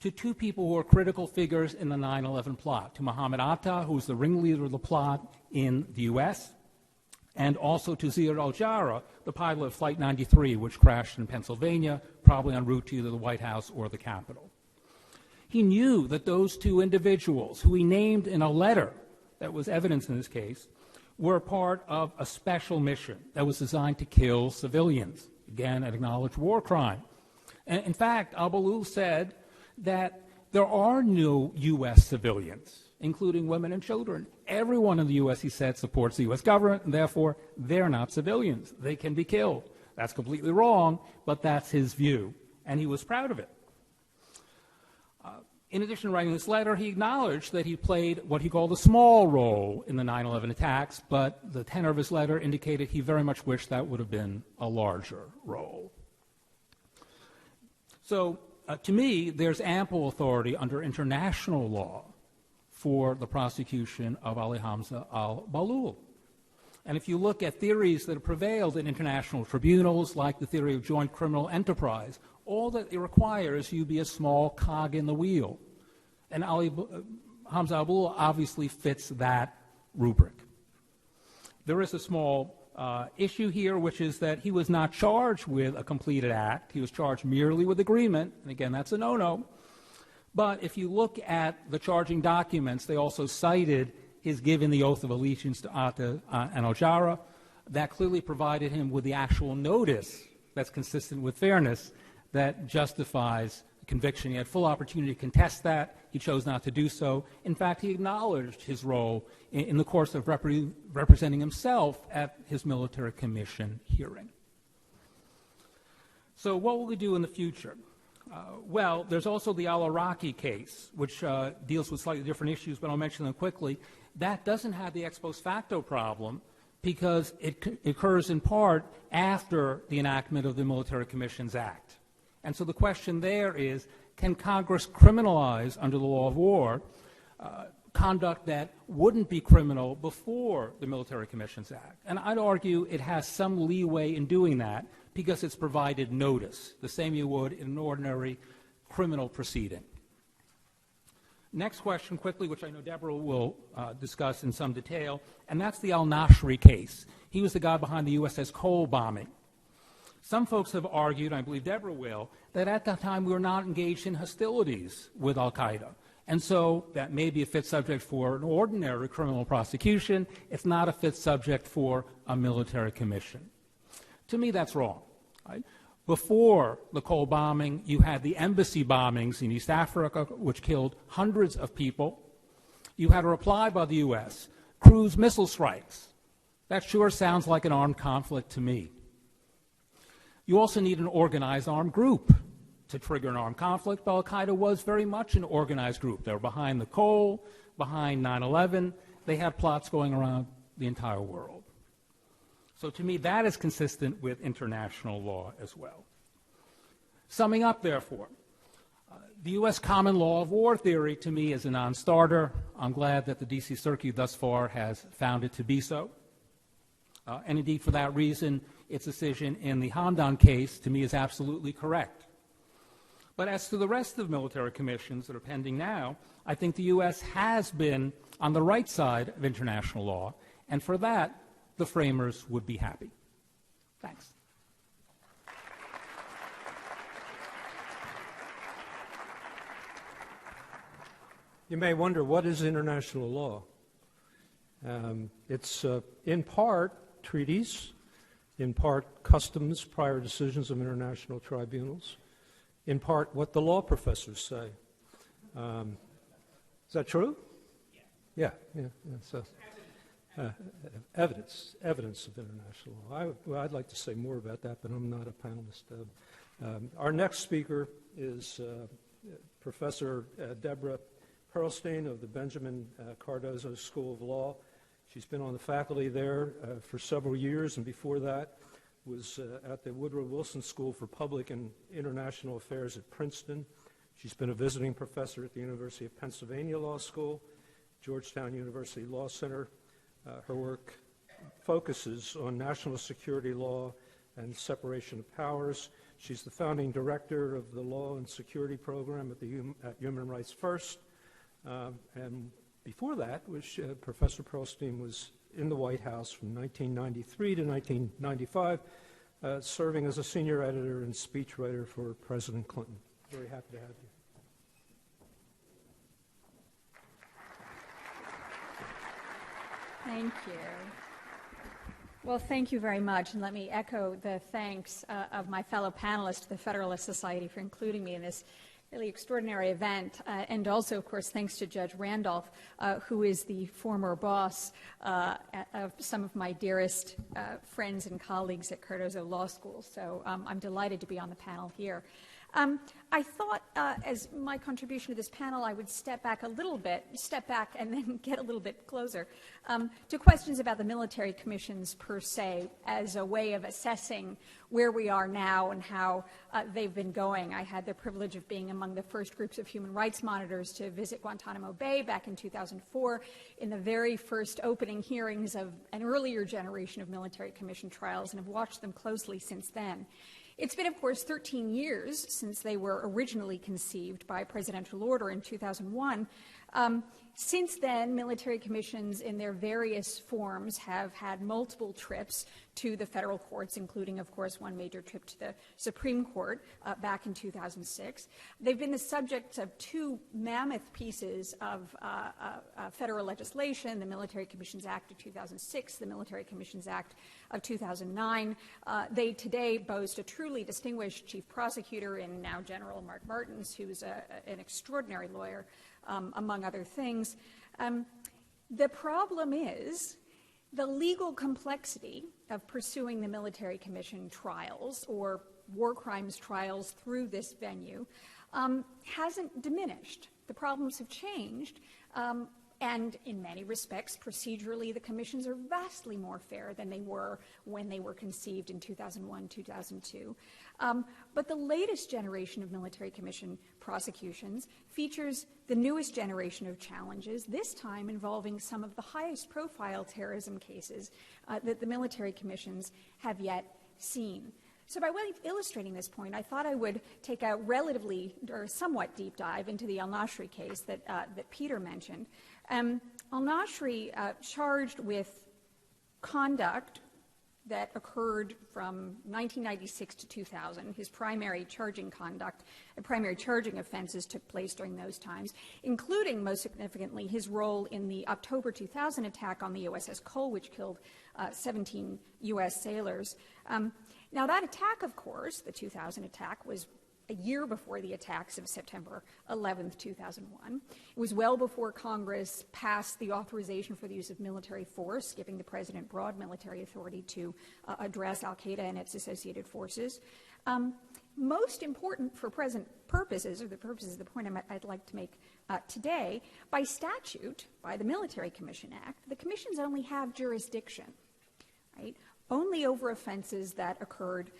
to two people who were critical figures in the 9/11 plot, to Muhammad Atta, who was the ringleader of the plot in the U.S., and also to Ziad al-Jarrah, the pilot of Flight 93, which crashed in Pennsylvania, probably en route to either the White House or the Capitol. He knew that those two individuals, who he named in a letter that was evidence in this case, were part of a special mission that was designed to kill civilians. Again, an acknowledged war crime. And in fact, al-Balul said that there are no U.S. civilians, including women and children. Everyone in the U.S., he said, supports the U.S. government, and therefore they're not civilians. They can be killed. That's completely wrong, but that's his view, and he was proud of it. In addition to writing this letter, he acknowledged that he played what he called a small role in the 9/11 attacks, but the tenor of his letter indicated he very much wished that would have been a larger role. So, to me, there's ample authority under international law for the prosecution of Ali Hamza al-Balul. And if you look at theories that have prevailed in international tribunals, like the theory of joint criminal enterprise, all that it requires you be a small cog in the wheel. And Hamza al-Balul obviously fits that rubric. There is a small issue here, which is that he was not charged with a completed act. He was charged merely with agreement, and again, that's a no-no. But if you look at the charging documents, they also cited his giving the oath of allegiance to Atta and al-Jarrah. That clearly provided him with the actual notice that's consistent with fairness that justifies conviction. He had full opportunity to contest that. He chose not to do so. In fact, he acknowledged his role in the course of representing himself at his military commission hearing. So what will we do in the future? Well, there's also the al-Iraqi case, which deals with slightly different issues, but I'll mention them quickly. That doesn't have the ex post facto problem because it occurs in part after the enactment of the Military Commissions Act. And so the question there is, can Congress criminalize, under the law of war, conduct that wouldn't be criminal before the Military Commissions Act? And I'd argue it has some leeway in doing that because it's provided notice, the same you would in an ordinary criminal proceeding. Next question, quickly, which I know Deborah will discuss in some detail, and that's the al-Nashri case. He was the guy behind the USS Cole bombing. Some folks have argued, I believe Deborah will, that at that time we were not engaged in hostilities with al-Qaeda. And so that may be a fit subject for an ordinary criminal prosecution. It's not a fit subject for a military commission. To me, that's wrong. Right? Before the Cole bombing, you had the embassy bombings in East Africa, which killed hundreds of people. You had a reply by the U.S., cruise missile strikes. That sure sounds like an armed conflict to me. You also need an organized armed group to trigger an armed conflict. But al-Qaeda was very much an organized group. They were behind the Cole, behind 9/11. They had plots going around the entire world. So to me, that is consistent with international law as well. Summing up, therefore, the U.S. common law of war theory, to me, is a non-starter. I'm glad that the D.C. Circuit thus far has found it to be so. And indeed, for that reason, its decision in the Hamdan case, to me, is absolutely correct. But as to the rest of the military commissions that are pending now, I think the U.S. has been on the right side of international law, and for that, the framers would be happy. Thanks. You may wonder, what is international law? It's in part treaties, in part customs, prior decisions of international tribunals, in part what the law professors say. Is that true? Yeah. So, evidence of international law. I'd like to say more about that, but I'm not a panelist. Our next speaker is Professor Deborah Perlstein of the Benjamin Cardozo School of Law. She's been on the faculty there for several years, and before that was at the Woodrow Wilson School for Public and International Affairs at Princeton. She's been a visiting professor at the University of Pennsylvania Law School, Georgetown University Law Center. Her work focuses on national security law and separation of powers. She's the founding director of the Law and Security Program at Human Rights First. And before that, Professor Perlstein was in the White House from 1993 to 1995, serving as a senior editor and speechwriter for President Clinton. Very happy to have you. Thank you. Well, thank you very much, and let me echo the thanks of my fellow panelists to the Federalist Society for including me in this really extraordinary event, and also, of course, thanks to Judge Randolph, who is the former boss of some of my dearest friends and colleagues at Cardozo Law School. So I'm delighted to be on the panel here. I thought, as my contribution to this panel, I would step back and then get a little bit closer to questions about the military commissions per se as a way of assessing where we are now and how they've been going. I had the privilege of being among the first groups of human rights monitors to visit Guantanamo Bay back in 2004 in the very first opening hearings of an earlier generation of military commission trials, and have watched them closely since then. It's been, of course, 13 years since they were originally conceived by presidential order in 2001. Since then, military commissions in their various forms have had multiple trips to the federal courts, including, of course, one major trip to the Supreme Court back in 2006. They've been the subject of two mammoth pieces of federal legislation, the Military Commissions Act of 2006, the Military Commissions Act of 2009. They today boast a truly distinguished chief prosecutor in now General Mark Martins, who's an extraordinary lawyer, among other things. The problem is the legal complexity of pursuing the military commission trials or war crimes trials through this venue hasn't diminished. The problems have changed, and in many respects, procedurally, the commissions are vastly more fair than they were when they were conceived in 2001, 2002. But the latest generation of military commission prosecutions features the newest generation of challenges, this time involving some of the highest profile terrorism cases that the military commissions have yet seen. So by way of illustrating this point, I thought I would take a relatively or somewhat deep dive into the al-Nashri case that Peter mentioned. Al-Nashri charged with conduct that occurred from 1996 to 2000. His primary charging offenses took place during those times, including, most significantly, his role in the October 2000 attack on the USS Cole, which killed 17 U.S. sailors. Now, that attack, of course, the 2000 attack, was a year before the attacks of September 11th, 2001. It was well before Congress passed the authorization for the use of military force, giving the president broad military authority to address al-Qaeda and its associated forces. Most important for present purposes, or the purposes of the point I'd like to make today, by statute, by the Military Commission Act, the commissions only have jurisdiction, right? Only over offenses that occurred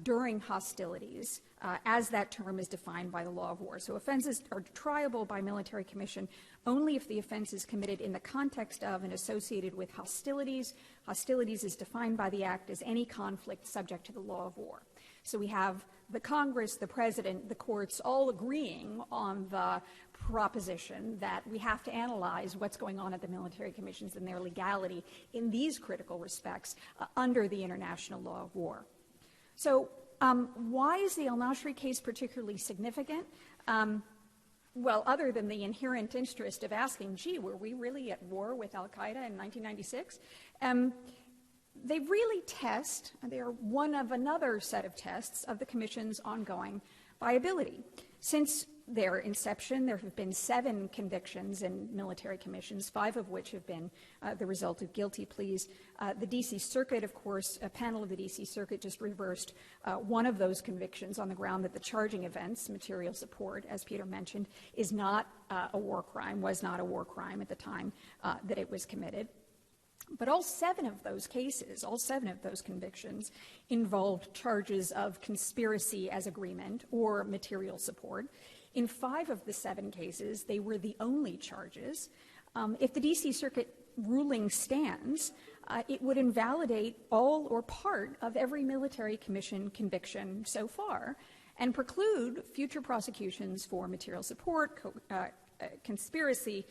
during hostilities, as that term is defined by the law of war. So offenses are triable by military commission only if the offense is committed in the context of and associated with hostilities. Hostilities is defined by the Act as any conflict subject to the law of war. So we have the Congress, the President, the courts all agreeing on the proposition that we have to analyze what's going on at the military commissions and their legality in these critical respects under the international law of war. So why is the al-Nashri case particularly significant? Well, other than the inherent interest of asking, gee, were we really at war with al-Qaeda in 1996? They really test, they are one of another set of tests of the Commission's ongoing viability. Since their inception, there have been 7 convictions in military commissions, 5 of which have been the result of guilty pleas. The D.C. Circuit, of course, a panel of the D.C. Circuit just reversed one of those convictions on the ground that the charging offense, material support, as Peter mentioned, is not a war crime, was not a war crime at the time that it was committed. But all 7 of those cases, all 7 of those convictions involved charges of conspiracy as agreement or material support. In 5 of the 7 cases, they were the only charges. If the D.C. Circuit ruling stands, it would invalidate all or part of every military commission conviction so far and preclude future prosecutions for material support, conspiracy,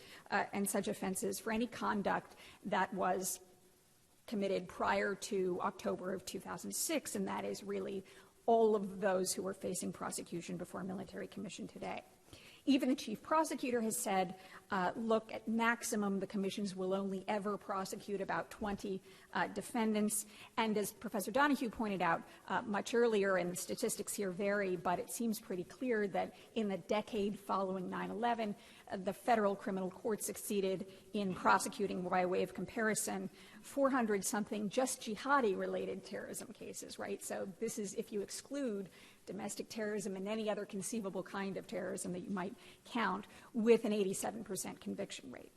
and such offenses for any conduct that was committed prior to October of 2006, and that is really all of those who are facing prosecution before a military commission today. Even the chief prosecutor has said, look, at maximum, the commissions will only ever prosecute about 20 defendants. And as Professor Donahue pointed out much earlier, and the statistics here vary, but it seems pretty clear that in the decade following 9/11, the federal criminal court succeeded in prosecuting, by way of comparison, 400-something just jihadi-related terrorism cases, right? So this is, if you exclude domestic terrorism and any other conceivable kind of terrorism that you might count, with an 87% conviction rate.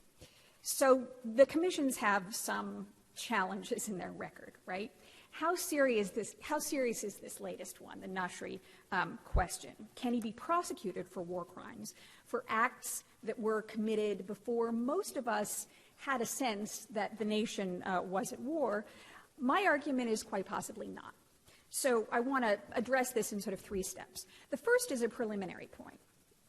So the commissions have some challenges in their record, right? How serious is this latest one, the Nashri question? Can he be prosecuted for war crimes, for acts that were committed before most of us had a sense that the nation was at war? My argument is quite possibly not. So I want to address this in sort of three steps. The first is a preliminary point,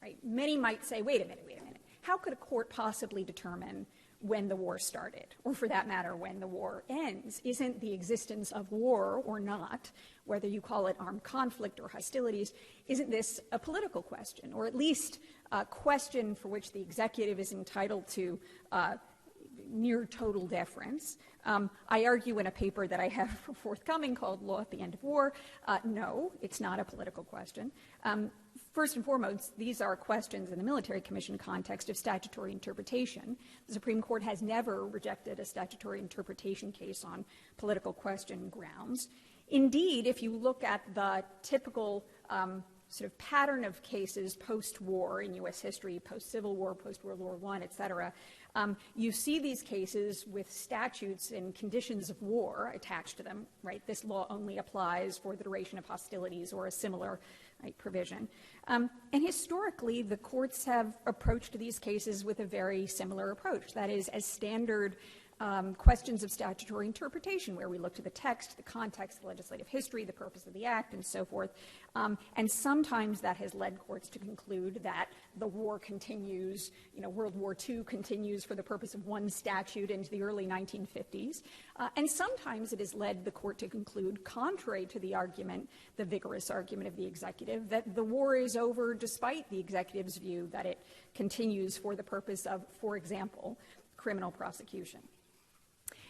right? Many might say, wait a minute. How could a court possibly determine when the war started, or for that matter, when the war ends? Isn't the existence of war or not, whether you call it armed conflict or hostilities, isn't this a political question, or at least a question for which the executive is entitled to near total deference? I argue in a paper that I have forthcoming called Law at the End of War, no, it's not a political question. First and foremost, these are questions in the military commission context of statutory interpretation. The Supreme Court has never rejected a statutory interpretation case on political question grounds. Indeed, if you look at the typical sort of pattern of cases post-war in U.S. history, post-Civil War, post-World War I, et cetera, you see these cases with statutes and conditions of war attached to them, right? This law only applies for the duration of hostilities or a similar provision. And historically, the courts have approached these cases with a very similar approach. That is, as standard questions of statutory interpretation, where we look to the text, the context, the legislative history, the purpose of the act, and so forth. And sometimes that has led courts to conclude that the war continues, World War II continues for the purpose of one statute into the early 1950s. And sometimes it has led the court to conclude, contrary to the argument, the vigorous argument of the executive, that the war is over despite the executive's view that it continues for the purpose of, for example, criminal prosecution.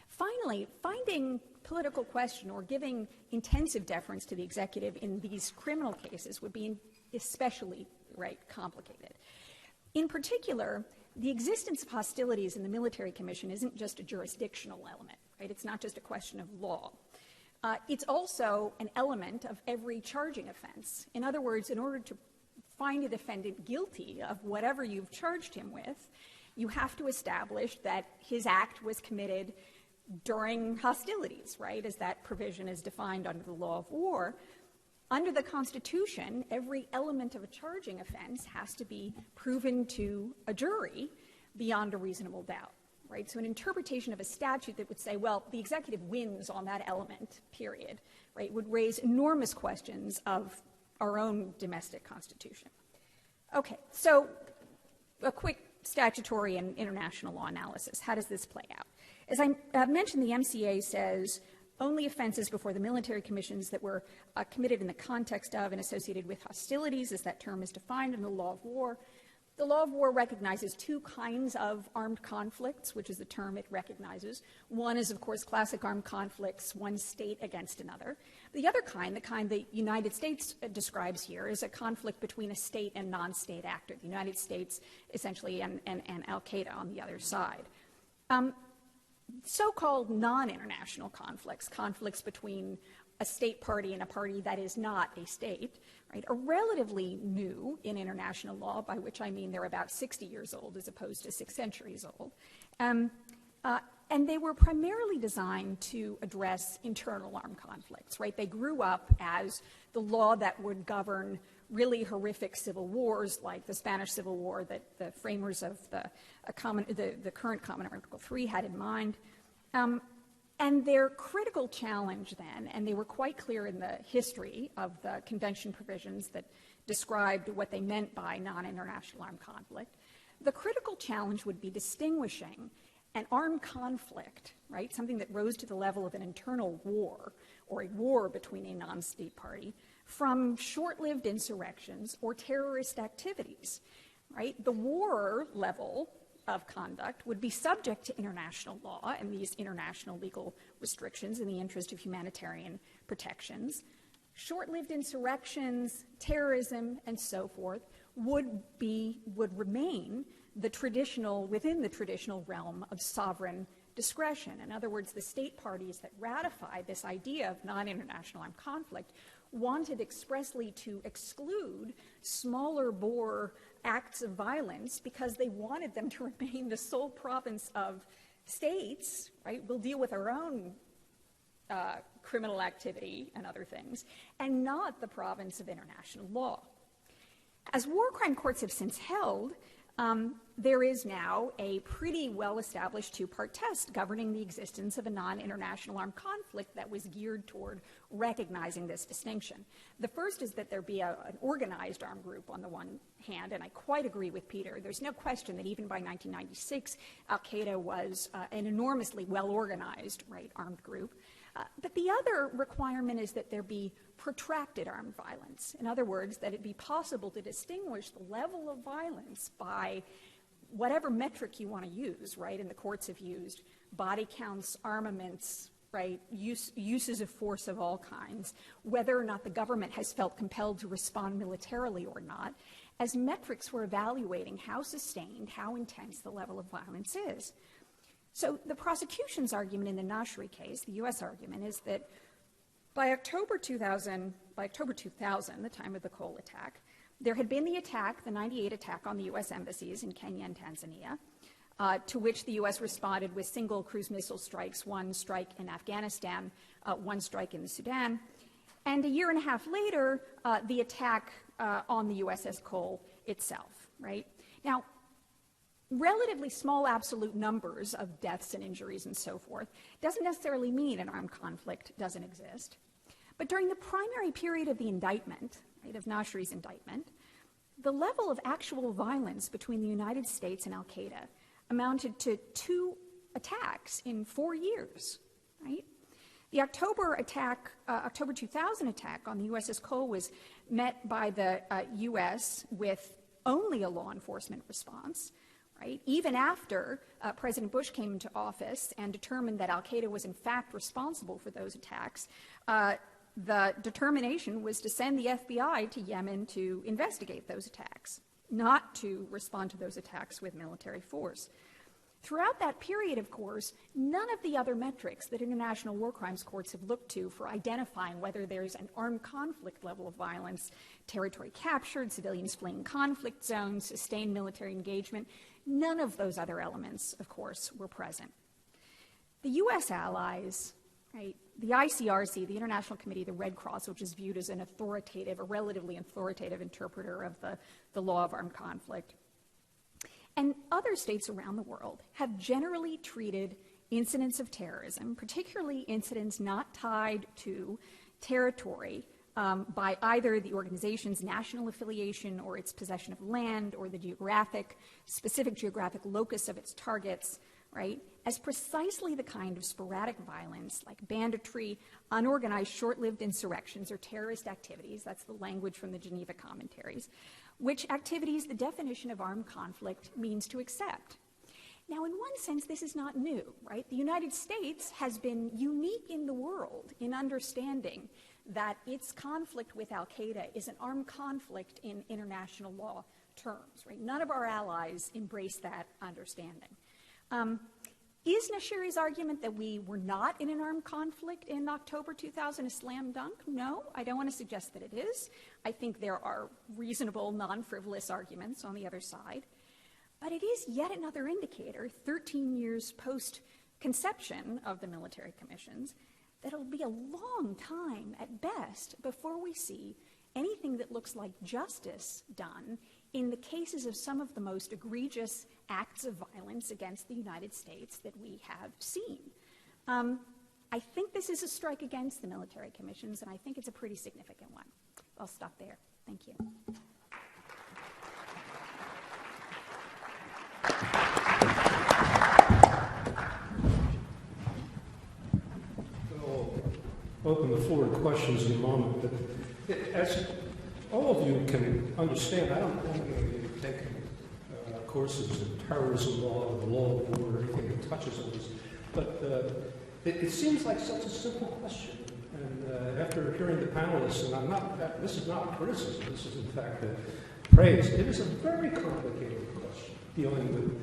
Finally, finding political question or giving intensive deference to the executive in these criminal cases would be especially complicated. In particular, the existence of hostilities in the military commission isn't just a jurisdictional element, right? It's not just a question of law. It's also an element of every charging offense. In other words, in order to find a defendant guilty of whatever you've charged him with, you have to establish that his act was committed during hostilities, right, as that provision is defined under the law of war. Under the Constitution, every element of a charging offense has to be proven to a jury beyond a reasonable doubt, right? So an interpretation of a statute that would say, well, the executive wins on that element, period, right, would raise enormous questions of our own domestic constitution. Okay, so a quick statutory and international law analysis. How does this play out? As I mentioned, the MCA says only offenses before the military commissions that were committed in the context of and associated with hostilities, as that term is defined in the law of war. The law of war recognizes two kinds of armed conflicts, which is the term it recognizes. One is, of course, classic armed conflicts, one state against another. The other kind, the kind the United States describes here, is a conflict between a state and non-state actor, the United States essentially and al-Qaeda on the other side. So-called non-international conflicts, conflicts between a state party and a party that is not a state, right, are relatively new in international law, by which I mean they're about 60 years old as opposed to 6 centuries old. And they were primarily designed to address internal armed conflicts, right? They grew up as the law that would govern really horrific civil wars like the Spanish Civil War that the framers of the current Common Article III had in mind. And their critical challenge then, and they were quite clear in the history of the convention provisions that described what they meant by non-international armed conflict, the critical challenge would be distinguishing an armed conflict, right, something that rose to the level of an internal war or a war between a non-state party, from short-lived insurrections or terrorist activities, right? The war level of conduct would be subject to international law and these international legal restrictions in the interest of humanitarian protections. Short-lived insurrections, terrorism, and so forth would remain within the traditional realm of sovereign discretion. In other words, the state parties that ratified this idea of non-international armed conflict wanted expressly to exclude smaller bore acts of violence because they wanted them to remain the sole province of states, right? We'll deal with our own criminal activity and other things, and not the province of international law. As war crime courts have since held, there is now a pretty well-established two-part test governing the existence of a non-international armed conflict that was geared toward recognizing this distinction. The first is that there be an organized armed group on the one hand, and I quite agree with Peter. There's no question that even by 1996, al-Qaeda was an enormously well-organized, right, armed group. But the other requirement is that there be protracted armed violence. In other words, that it be possible to distinguish the level of violence by whatever metric you want to use, right? And the courts have used body counts, armaments, right? Uses of force of all kinds, whether or not the government has felt compelled to respond militarily or not, as metrics for evaluating how sustained, how intense the level of violence is. So the prosecution's argument in the Nashri case, the U.S. argument, is that by October 2000, the time of the Cole attack, there had been the 98 attack on the U.S. embassies in Kenya and Tanzania, to which the U.S. responded with single cruise missile strikes, one strike in Afghanistan, one strike in the Sudan. And a year and a half later, the attack on the USS Cole itself, right? Now, relatively small absolute numbers of deaths and injuries and so forth doesn't necessarily mean an armed conflict doesn't exist. But during the primary period of the indictment, right, of Nashri's indictment, the level of actual violence between the United States and al-Qaeda amounted to 2 attacks in 4 years, right? The October 2000 attack on the USS Cole was met by the U.S. with only a law enforcement response, right? Even after President Bush came into office and determined that al-Qaeda was in fact responsible for those attacks, the determination was to send the FBI to Yemen to investigate those attacks, not to respond to those attacks with military force. Throughout that period, of course, none of the other metrics that international war crimes courts have looked to for identifying whether there's an armed conflict level of violence, territory captured, civilians fleeing conflict zones, sustained military engagement, none of those other elements, of course, were present. The U.S. allies, right, the ICRC, the International Committee of the Red Cross, which is viewed as a relatively authoritative interpreter of the law of armed conflict, and other states around the world have generally treated incidents of terrorism, particularly incidents not tied to territory, by either the organization's national affiliation or its possession of land or the specific geographic locus of its targets, right, as precisely the kind of sporadic violence like banditry, unorganized short-lived insurrections, or terrorist activities, that's the language from the Geneva commentaries, which activities the definition of armed conflict means to accept. Now, in one sense, this is not new, right? The United States has been unique in the world in understanding that its conflict with al-Qaeda is an armed conflict in international law terms, right? None of our allies embrace that understanding. Is Nashiri's argument that we were not in an armed conflict in October 2000 a slam dunk? No, I don't want to suggest that it is. I think there are reasonable, non-frivolous arguments on the other side. But it is yet another indicator, 13 years post-conception of the military commissions, that it'll be a long time at best before we see anything that looks like justice done in the cases of some of the most egregious acts of violence against the United States that we have seen. I think this is a strike against the military commissions, and I think it's a pretty significant one. I'll stop there. Thank you. open the floor to questions in a moment, but as all of you can understand, I don't think you've taken courses in terrorism law or the law of war or anything that touches on this, but it seems like such a simple question. And after hearing the panelists, and this is not criticism, this is in fact praise, it is a very complicated question dealing with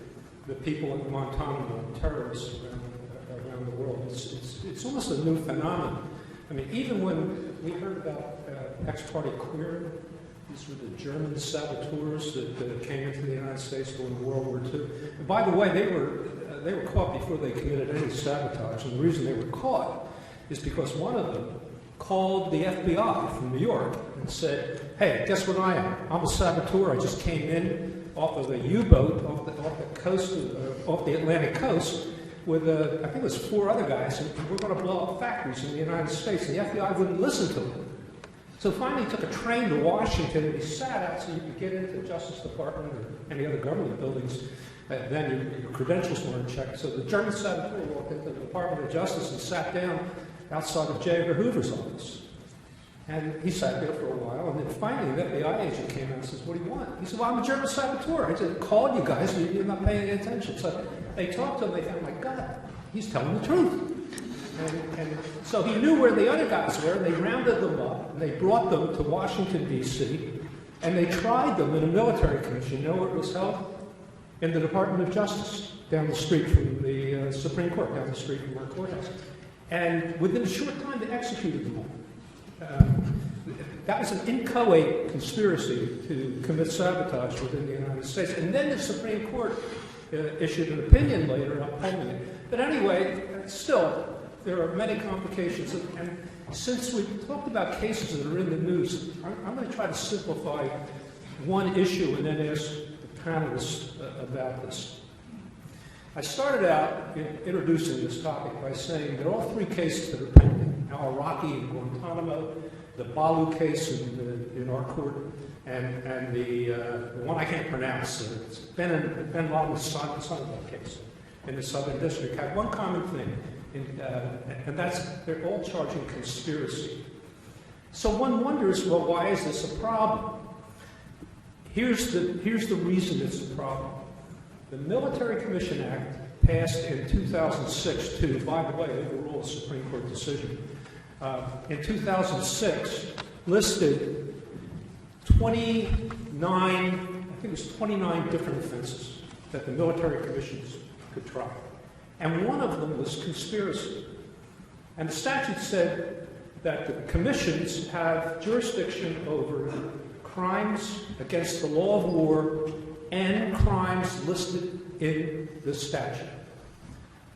the people in Guantanamo and terrorists around the world. It's almost a new phenomenon. I mean, even when we heard about ex parte queering, these were the German saboteurs that came into the United States during World War II. And by the way, they were caught before they committed any sabotage, and the reason they were caught is because one of them called the FBI from New York and said, "Hey, guess what I am? I'm a saboteur. I just came in off of a U-boat off the Atlantic coast with I think it was 4 other guys, and we're going to blow up factories in the United States." And the FBI wouldn't listen to him. So finally he took a train to Washington, and he sat out so you could get into the Justice Department or any other government buildings. Then your credentials weren't checked. So the German saboteur walked into the Department of Justice and sat down outside of J. Edgar Hoover's office. And he sat there for a while, and then finally the FBI agent came out and says, "What do you want?" He said, "Well, I'm a German saboteur. I just called you guys, and you're not paying any attention." So they talked to him, they thought, "Oh my God, he's telling the truth." And so he knew where the other guys were, and they rounded them up, and they brought them to Washington, D.C., and they tried them in a military commission. You know where it was held? In the Department of Justice, down the street from the Supreme Court, down the street from our courthouse. And within a short time, they executed them all. That was an inchoate conspiracy to commit sabotage within the United States. And then the Supreme Court issued an opinion later upholding it. But anyway, still, there are many complications. And since we talked about cases that are in the news, I'm going to try to simplify one issue and then ask the panelists about this. I started out introducing this topic by saying that all 3 cases that are pending, al-Iraqi and Guantanamo, the Balu case in our court, and the one I can't pronounce, it's Ben Laden's son-in-law case in the Southern District, have one common thing, and that's they're all charging conspiracy. So one wonders, well, why is this a problem? Here's the reason it's a problem. The Military Commission Act, passed in 2006, too, by the way, overruled a Supreme Court decision, in 2006, listed 29, I think it was 29 different offenses that the military commissions could try. And one of them was conspiracy. And the statute said that the commissions have jurisdiction over crimes against the law of war and crimes listed in the statute.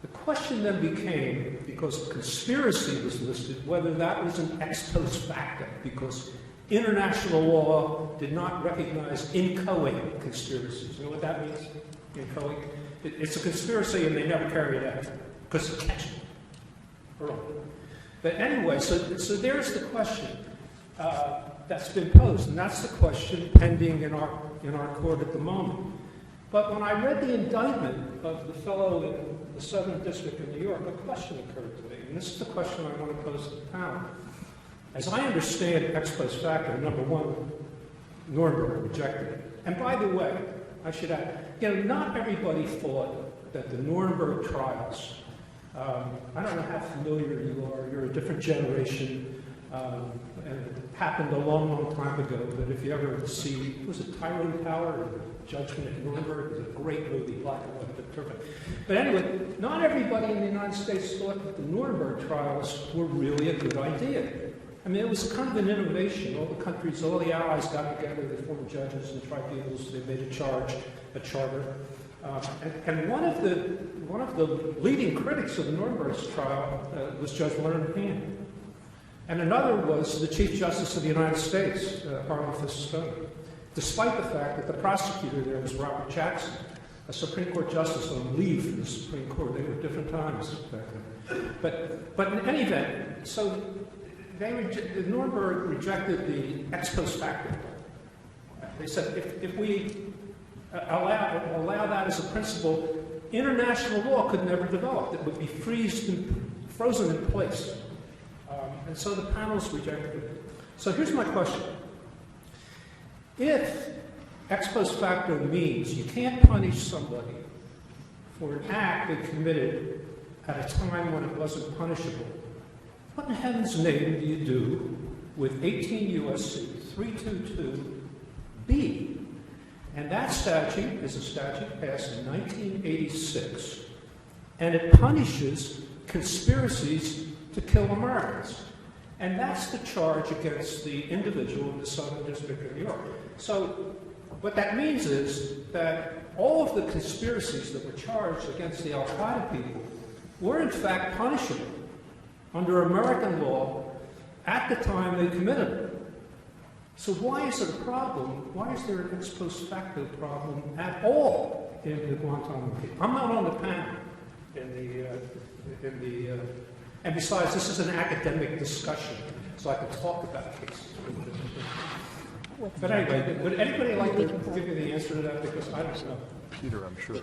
The question then became, because conspiracy was listed, whether that was an ex post facto, because international law did not recognize inchoate conspiracies. You know what that means? Inchoate? It's a conspiracy and they never carry it out because it's catchable. But anyway, so there's the question that's been posed, and that's the question pending in our court at the moment. But when I read the indictment of the fellow in the Southern District of New York, a question occurred to me, and this is the question I want to pose to the panel. As I understand ex post facto, number one, Nuremberg rejected it. And by the way, I should add, not everybody thought that the Nuremberg trials, I don't know how familiar you are, you're a different generation, and it happened a long, long time ago, but if you ever see, was it Tyrone Power or Judgment at Nuremberg? It was a great movie, black and white, but perfect. But anyway, not everybody in the United States thought that the Nuremberg trials were really a good idea. I mean, it was kind of an innovation. All the countries, all the allies got together, they formed judges and tribunals, they made a charter. And one of the leading critics of the Nuremberg trial was Judge Leonard Hand. And another was the Chief Justice of the United States, Harlan Fiske, despite the fact that the prosecutor there was Robert Jackson, a Supreme Court justice on leave from the Supreme Court. They were different times back then. But in any event, so Nuremberg rejected the ex post facto. They said if we allow that as a principle, international law could never develop. It would be frozen in place. And so the panel's rejected it. So here's my question. If ex post facto means you can't punish somebody for an act they committed at a time when it wasn't punishable, what in heaven's name do you do with 18 U.S.C. 322B? And that statute is a statute passed in 1986, and it punishes conspiracies to kill Americans. And that's the charge against the individual in the Southern District of New York. So what that means is that all of the conspiracies that were charged against the al-Qaeda people were in fact punishable under American law at the time they committed them. So why is it a problem? Why is there an ex post facto problem at all in the Guantanamo Bay? I'm not on the panel and besides, this is an academic discussion, so I can talk about cases. But anyway, would anybody like to give me the answer to that? Because I don't know. Peter, I'm sure.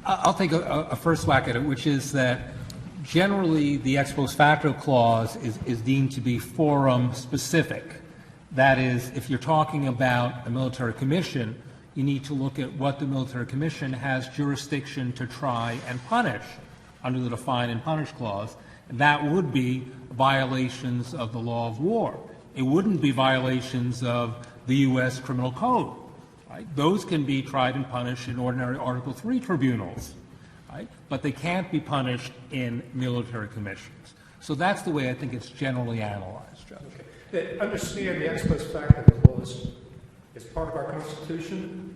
I'll take a first whack at it, which is that generally the ex post facto clause is deemed to be forum specific. That is, if you're talking about a military commission, you need to look at what the military commission has jurisdiction to try and punish under the Define and Punish clause. And that would be violations of the law of war. It wouldn't be violations of the U.S. Criminal Code. Right? Those can be tried and punished in ordinary Article III tribunals, right? But they can't be punished in military commissions. So that's the way I think it's generally analyzed, Judge. Okay. Understand the ex post facto clause is part of our Constitution,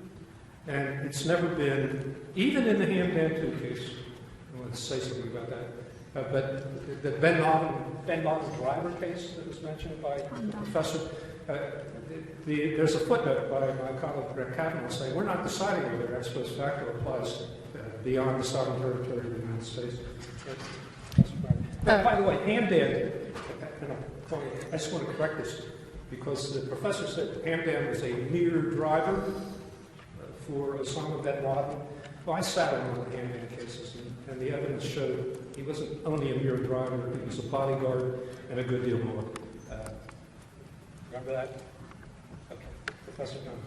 and it's never been, even in the Hamdan 2 case, I want to say something about that, but the Ben Laden driver case that was mentioned by the professor, there's a footnote by my colleague Greg Kavanaugh saying we're not deciding whether ex post facto applies beyond the sovereign territory of the United States. By the way, Hamdan, I just want to correct this because the professor said Hamdan was a mere driver for Osama bin Laden. Well, I sat on one of the Hamdan cases, and the evidence showed he wasn't only a mere driver, he was a bodyguard and a good deal more. Remember that? Okay. Professor Dunn.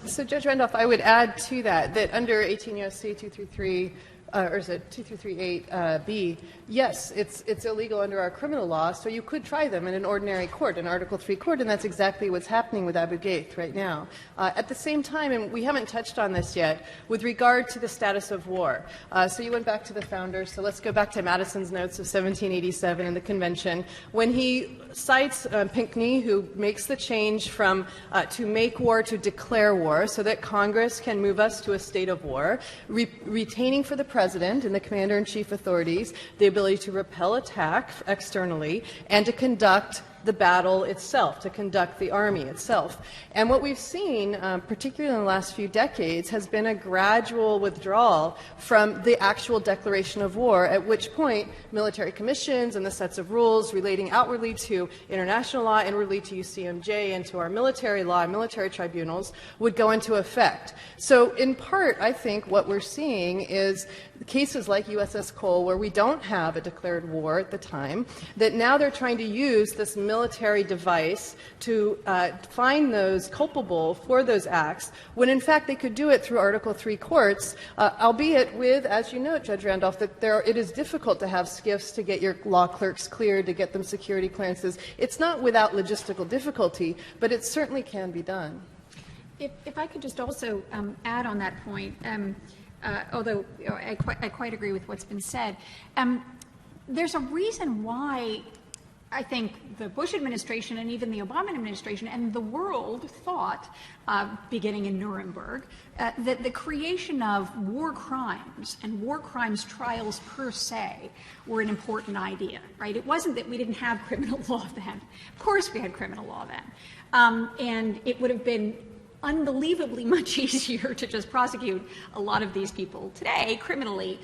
So Judge Randolph, I would add to that under 18 U.S.C. 233, or is it 2338B, yes, it's illegal under our criminal law, so you could try them in an ordinary court, an Article III court, and that's exactly what's happening with Abu Ghraib right now. At the same time, and we haven't touched on this yet, with regard to the status of war. So you went back to the founders, so let's go back to Madison's notes of 1787 in the convention, when he cites Pinckney, who makes the change from to make war to declare war, so that Congress can move us to a state of war, retaining for the President and the Commander-in-Chief authorities the ability to repel attack externally and to conduct the battle itself, to conduct the army itself. And what we've seen, particularly in the last few decades, has been a gradual withdrawal from the actual declaration of war, at which point military commissions and the sets of rules relating outwardly to international law, inwardly to UCMJ and to our military law and military tribunals would go into effect. So in part, I think what we're seeing is cases like USS Cole, where we don't have a declared war at the time, that now they're trying to use this military device to find those culpable for those acts, when in fact they could do it through Article III courts, albeit with, as you know, Judge Randolph, that it is difficult to have SCIFs to get your law clerks cleared, to get them security clearances. It's not without logistical difficulty, but it certainly can be done. If I could just also add on that point, although I quite agree with what's been said, there's a reason why I think the Bush administration and even the Obama administration and the world thought, beginning in Nuremberg, that the creation of war crimes and war crimes trials per se were an important idea, right? It wasn't that we didn't have criminal law then. Of course we had criminal law then. And it would have been unbelievably much easier to just prosecute a lot of these people today criminally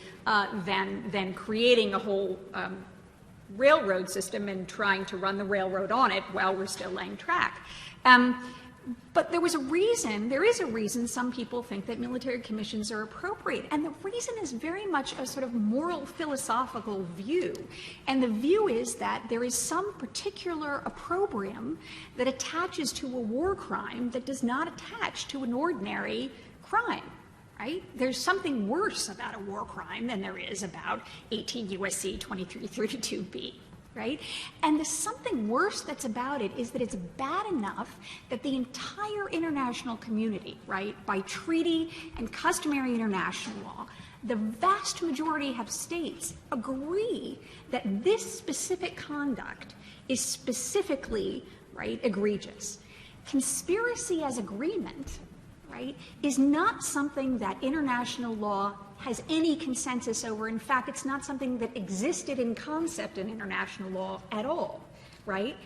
than creating a whole railroad system and trying to run the railroad on it while we're still laying track. But there is a reason some people think that military commissions are appropriate. And the reason is very much a sort of moral philosophical view. And the view is that there is some particular opprobrium that attaches to a war crime that does not attach to an ordinary crime. Right? There's something worse about a war crime than there is about 18 U.S.C. 2332b. Right? And the something worse that's about it is that it's bad enough that the entire international community, right, by treaty and customary international law, the vast majority of states agree that this specific conduct is specifically, right, egregious. Conspiracy as agreement, right, is not something that international law has any consensus over. In fact, it's not something that existed in concept in international law at all, right?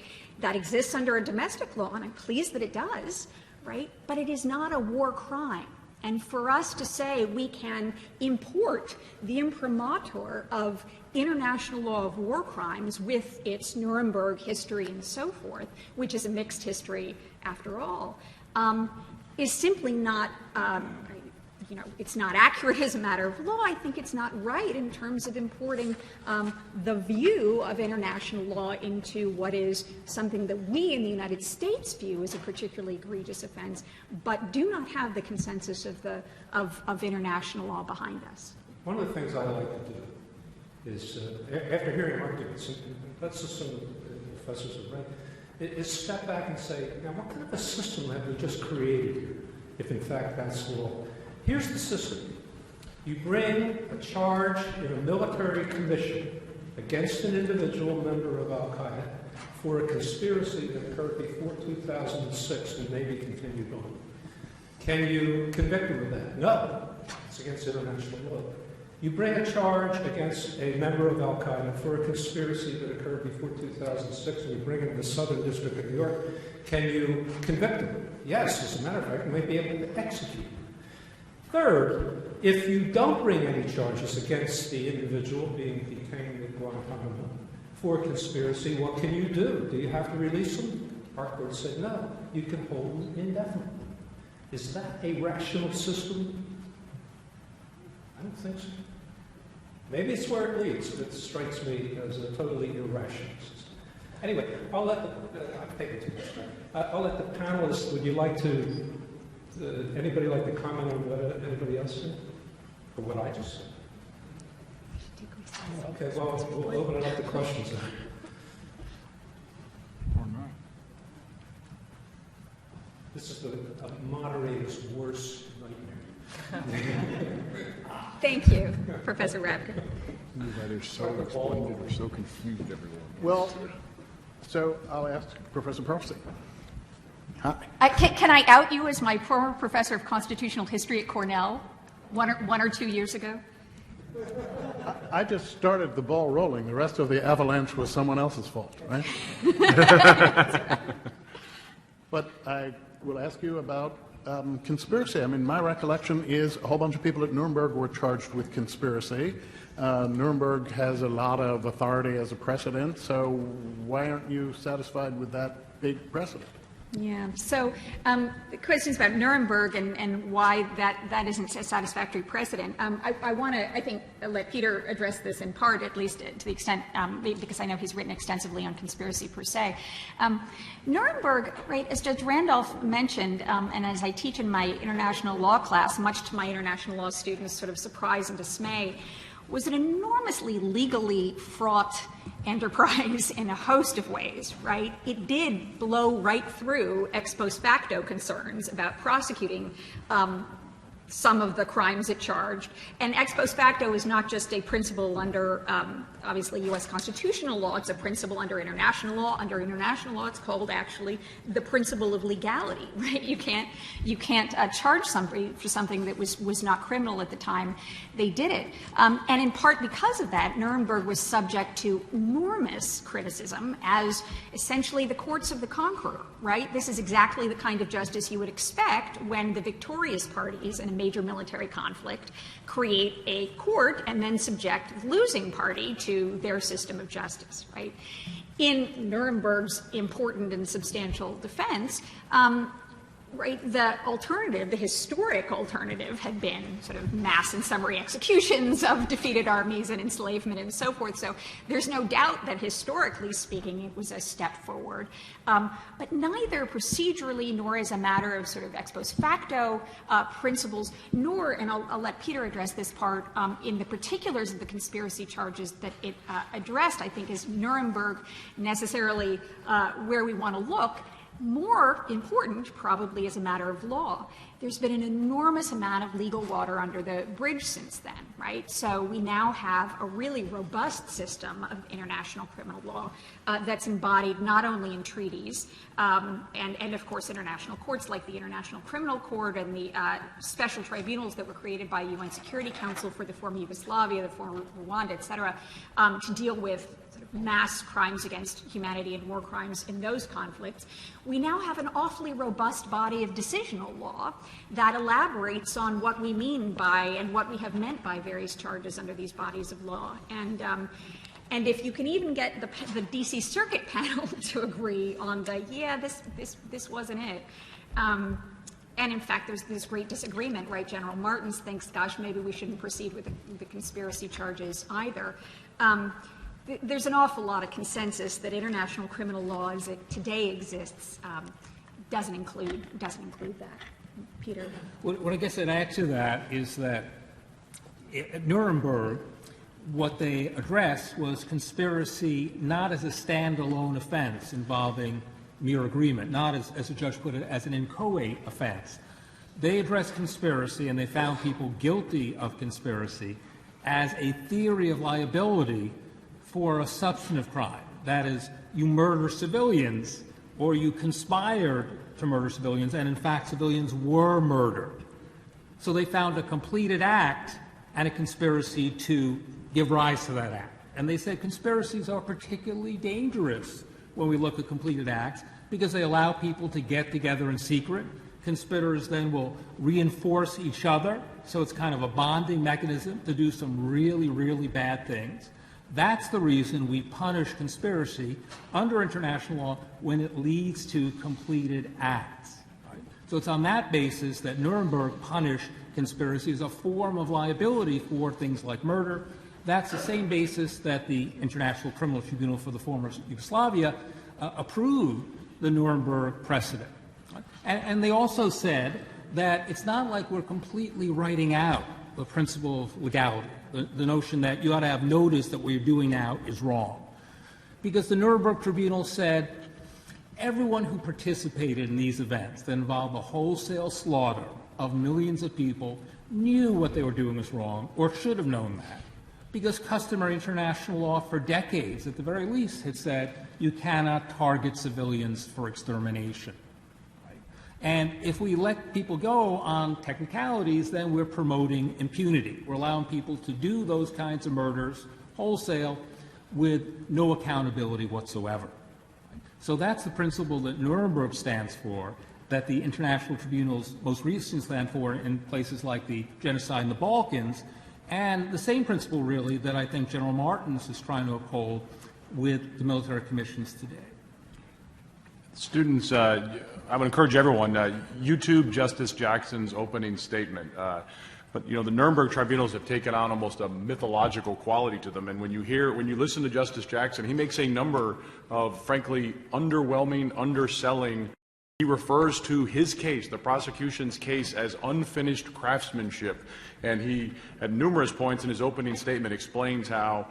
That exists under a domestic law, and I'm pleased that it does, right? But it is not a war crime. And for us to say we can import the imprimatur of international law of war crimes with its Nuremberg history and so forth, which is a mixed history after all, is simply not it's not accurate as a matter of law. I think it's not right in terms of importing the view of international law into what is something that we in the United States view as a particularly egregious offense, but do not have the consensus of international law behind us. One of the things I like to do is, after hearing arguments, and let's assume the professors are right, is step back and say, now what kind of a system have we just created here, if in fact that's the law? Here's the system. You bring a charge in a military commission against an individual member of Al-Qaeda for a conspiracy that occurred before 2006 and maybe continued on. Can you convict him of that? No. It's against international law. You bring a charge against a member of Al-Qaeda for a conspiracy that occurred before 2006 and you bring him to the Southern District of New York. Can you convict him? Yes, as a matter of fact, you may be able to execute him. Third, if you don't bring any charges against the individual being detained at Guantanamo for conspiracy, what can you do? Do you have to release him? Our court said no. You can hold him indefinitely. Is that a rational system? I don't think so. Maybe it's where it leads, but it strikes me as a totally irrational system. Anyway, I've taken too much time. I'll let the panelists, would you like to anybody like to comment on what anybody else said? Or what I just said? Okay, well, we'll open it up to questions then. Or not. This is a moderator's worst nightmare. Thank you, Professor Rabkin. They're so explained or so confused, everyone. Well, so I'll ask Professor Perfsey. Hi. Can I out you as my former professor of constitutional history at Cornell 1 or 2 years ago? I just started the ball rolling. The rest of the avalanche was someone else's fault, right? But I will ask you about conspiracy. I mean, my recollection is a whole bunch of people at Nuremberg were charged with conspiracy. Nuremberg has a lot of authority as a precedent, so why aren't you satisfied with that big precedent? Yeah. So the questions about Nuremberg and why that isn't a satisfactory precedent. I want to, I think, let Peter address this in part, at least to the extent, because I know he's written extensively on conspiracy per se. Nuremberg, right, as Judge Randolph mentioned, and as I teach in my international law class, much to my international law students' sort of surprise and dismay, was an enormously legally fraught enterprise in a host of ways, right? It did blow right through ex post facto concerns about prosecuting some of the crimes it charged. And ex post facto is not just a principle under, obviously, U.S. constitutional law. It's a principle under international law. Under international law, it's called, actually, the principle of legality, right? You can't charge somebody for something that was not criminal at the time they did it. And in part because of that, Nuremberg was subject to enormous criticism as essentially the courts of the conqueror, right? This is exactly the kind of justice you would expect when the victorious parties in a major military conflict create a court and then subject the losing party to their system of justice, right? In Nuremberg's important and substantial defense, right, the alternative, the historic alternative, had been sort of mass and summary executions of defeated armies and enslavement and so forth. So there's no doubt that historically speaking, it was a step forward. But neither procedurally nor as a matter of sort of ex post facto principles, nor, and I'll let Peter address this part, in the particulars of the conspiracy charges that it addressed, I think is Nuremberg necessarily where we want to look. More important, probably as a matter of law, there's been an enormous amount of legal water under the bridge since then, right? So we now have a really robust system of international criminal law that's embodied not only in treaties and of course, international courts like the International Criminal Court and the special tribunals that were created by UN Security Council for the former Yugoslavia, the former Rwanda, et cetera, to deal with mass crimes against humanity and war crimes in those conflicts. We now have an awfully robust body of decisional law that elaborates on what we mean by and what we have meant by various charges under these bodies of law. And if you can even get the D.C. Circuit panel to agree on this wasn't it. And in fact, there's this great disagreement, right? General Martins thinks, gosh, maybe we shouldn't proceed with the conspiracy charges either. There's an awful lot of consensus that international criminal law as it today exists doesn't include that. Peter? What I guess I'd add to that is that at Nuremberg, what they addressed was conspiracy not as a standalone offense involving mere agreement, not as the judge put it, as an inchoate offense. They addressed conspiracy and they found people guilty of conspiracy as a theory of liability for a substantive crime. That is, you murder civilians or you conspired to murder civilians, and in fact civilians were murdered. So they found a completed act and a conspiracy to give rise to that act. And they said conspiracies are particularly dangerous when we look at completed acts because they allow people to get together in secret. Conspirators then will reinforce each other, so it's kind of a bonding mechanism to do some really, really bad things. That's the reason we punish conspiracy under international law when it leads to completed acts. Right? So it's on that basis that Nuremberg punished conspiracy as a form of liability for things like murder. That's the same basis that the International Criminal Tribunal for the former Yugoslavia approved the Nuremberg precedent. Right? And they also said that it's not like we're completely writing out the principle of legality, the notion that you ought to have notice that what you're doing now is wrong. Because the Nuremberg Tribunal said everyone who participated in these events that involved the wholesale slaughter of millions of people knew what they were doing was wrong or should have known that. Because customary international law for decades, at the very least, had said you cannot target civilians for extermination. And if we let people go on technicalities, then we're promoting impunity. We're allowing people to do those kinds of murders wholesale with no accountability whatsoever. So that's the principle that Nuremberg stands for, that the international tribunals most recently stand for in places like the genocide in the Balkans, and the same principle, really, that I think General Martins is trying to uphold with the military commissions today. Students, I would encourage everyone, YouTube Justice Jackson's opening statement. But, you know, the Nuremberg tribunals have taken on almost a mythological quality to them. And when you listen to Justice Jackson, he makes a number of, frankly, underwhelming, underselling. He refers to his case, the prosecution's case, as unfinished craftsmanship. And he, at numerous points in his opening statement, explains how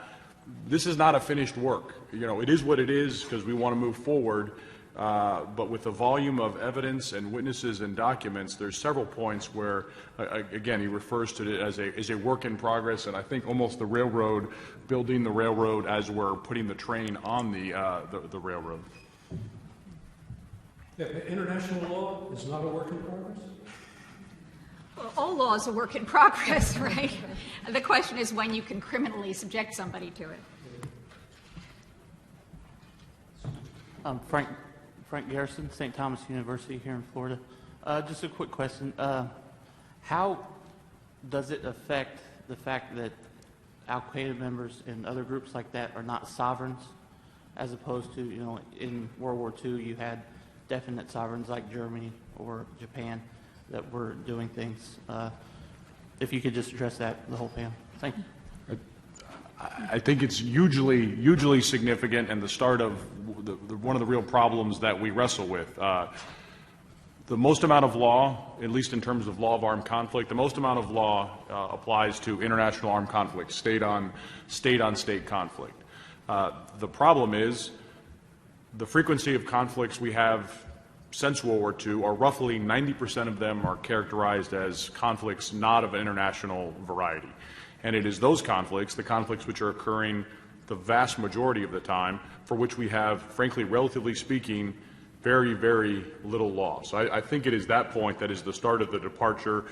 this is not a finished work. You know, it is what it is because we want to move forward. But with the volume of evidence and witnesses and documents, there's several points where, again, he refers to it as a work in progress, and I think almost the railroad, building the railroad as we're putting the train on the railroad. Yeah, international law is not a work in progress? Well, all law is a work in progress, right? The question is when you can criminally subject somebody to it. Frank Garrison, St. Thomas University here in Florida. Just a quick question. How does it affect the fact that Al-Qaeda members and other groups like that are not sovereigns, as opposed to, you know, in World War II you had definite sovereigns like Germany or Japan that were doing things. If you could just address that, the whole panel. Thank you. I think it's hugely significant and the start of one of the real problems that we wrestle with. The most amount of law, at least in terms of law of armed conflict, the most amount of law applies to international armed conflict, state on state conflict. The problem is the frequency of conflicts we have since World War II, or roughly 90% of them are characterized as conflicts not of international variety. And it is those conflicts, the conflicts which are occurring the vast majority of the time, for which we have, frankly, relatively speaking, very little law. So I think it is that point that is the start of the departure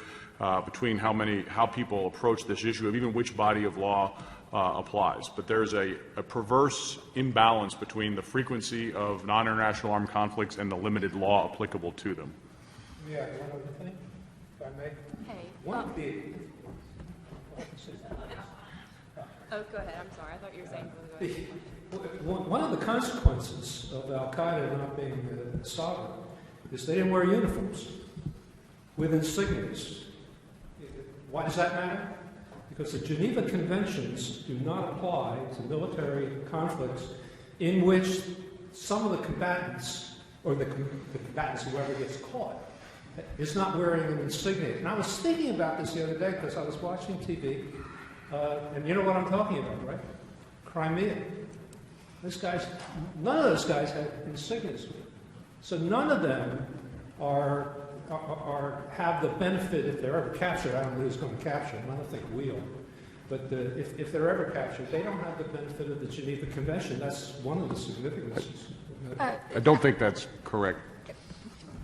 between how people approach this issue of even which body of law applies. But there's a perverse imbalance between the frequency of non-international armed conflicts and the limited law applicable to them. Yeah, one other thing, if I may. Hey. One of the... Oh, go ahead. I'm sorry. I thought you were saying something. One of the consequences of Al-Qaeda not being sovereign is they didn't wear uniforms with insignias. Why does that matter? Because the Geneva Conventions do not apply to military conflicts in which some of the combatants, or the combatants, whoever gets caught, is not wearing an insignia. And I was thinking about this the other day because I was watching TV, and you know what I'm talking about, right? Crimea. None of those guys had insignias. So none of them have the benefit, if they're ever captured. I don't know who's going to capture them. I don't think we are. But if they're ever captured, they don't have the benefit of the Geneva Convention. That's one of the significances. I don't think that's correct,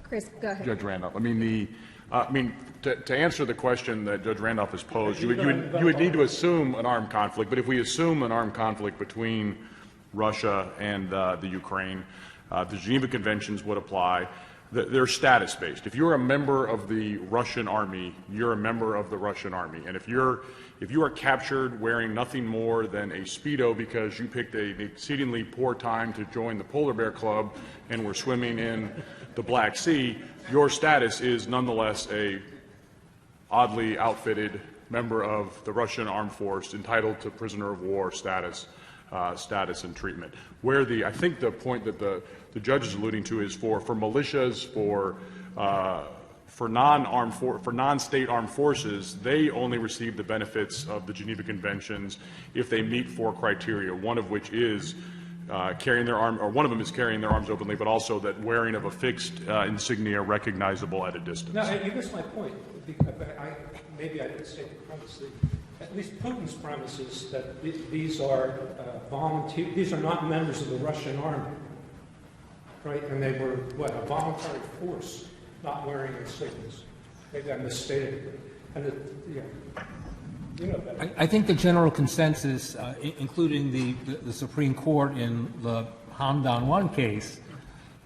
Chris, go ahead. Judge Randolph. To answer the question that Judge Randolph has posed, you would need to assume an armed conflict. But if we assume an armed conflict between Russia and the Ukraine, the Geneva Conventions would apply. They're status-based. If you're a member of the Russian army, you're a member of the Russian army. And if you are captured wearing nothing more than a Speedo because you picked an exceedingly poor time to join the Polar Bear Club and were swimming in the Black Sea, your status is nonetheless a oddly outfitted member of the Russian armed force entitled to prisoner of war status and treatment. Where I think the point that the judge is alluding to is for militias, for non-state armed forces, they only receive the benefits of the Geneva Conventions if they meet 4 criteria, one of which is carrying their arm, or one of them is carrying their arms openly, but also that wearing of a fixed insignia recognizable at a distance. Now, you missed my point. Maybe I didn't state the premise. At least Putin's premise is that these are volunteer. These are not members of the Russian army, right? And they were a voluntary force, not wearing insignias. Maybe I misstated it. And I think the general consensus, including the Supreme Court in the Hamdan 1 case,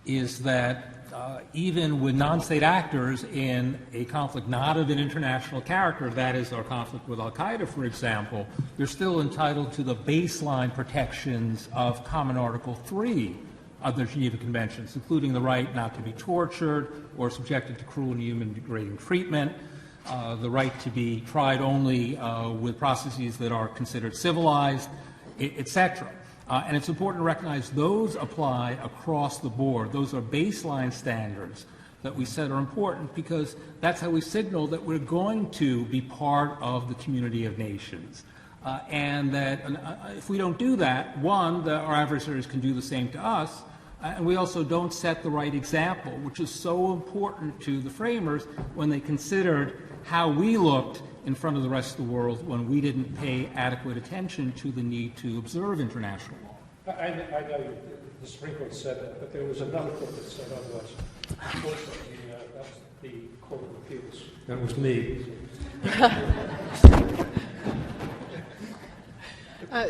is that even with non-state actors in a conflict not of an international character, that is our conflict with Al-Qaeda, for example, they're still entitled to the baseline protections of Common Article 3 of the Geneva Conventions, including the right not to be tortured or subjected to cruel and human-degrading treatment, the right to be tried only with processes that are considered civilized, etc. And it's important to recognize those apply across the board. Those are baseline standards that we said are important because that's how we signal that we're going to be part of the community of nations. And that if we don't do that, one, our adversaries can do the same to us, and we also don't set the right example, which is so important to the framers when they considered how we looked in front of the rest of the world when we didn't pay adequate attention to the need to observe international law. I know the Supreme Court said that, but there was another court that said otherwise. Unfortunately, that was the Court of Appeals. That was me.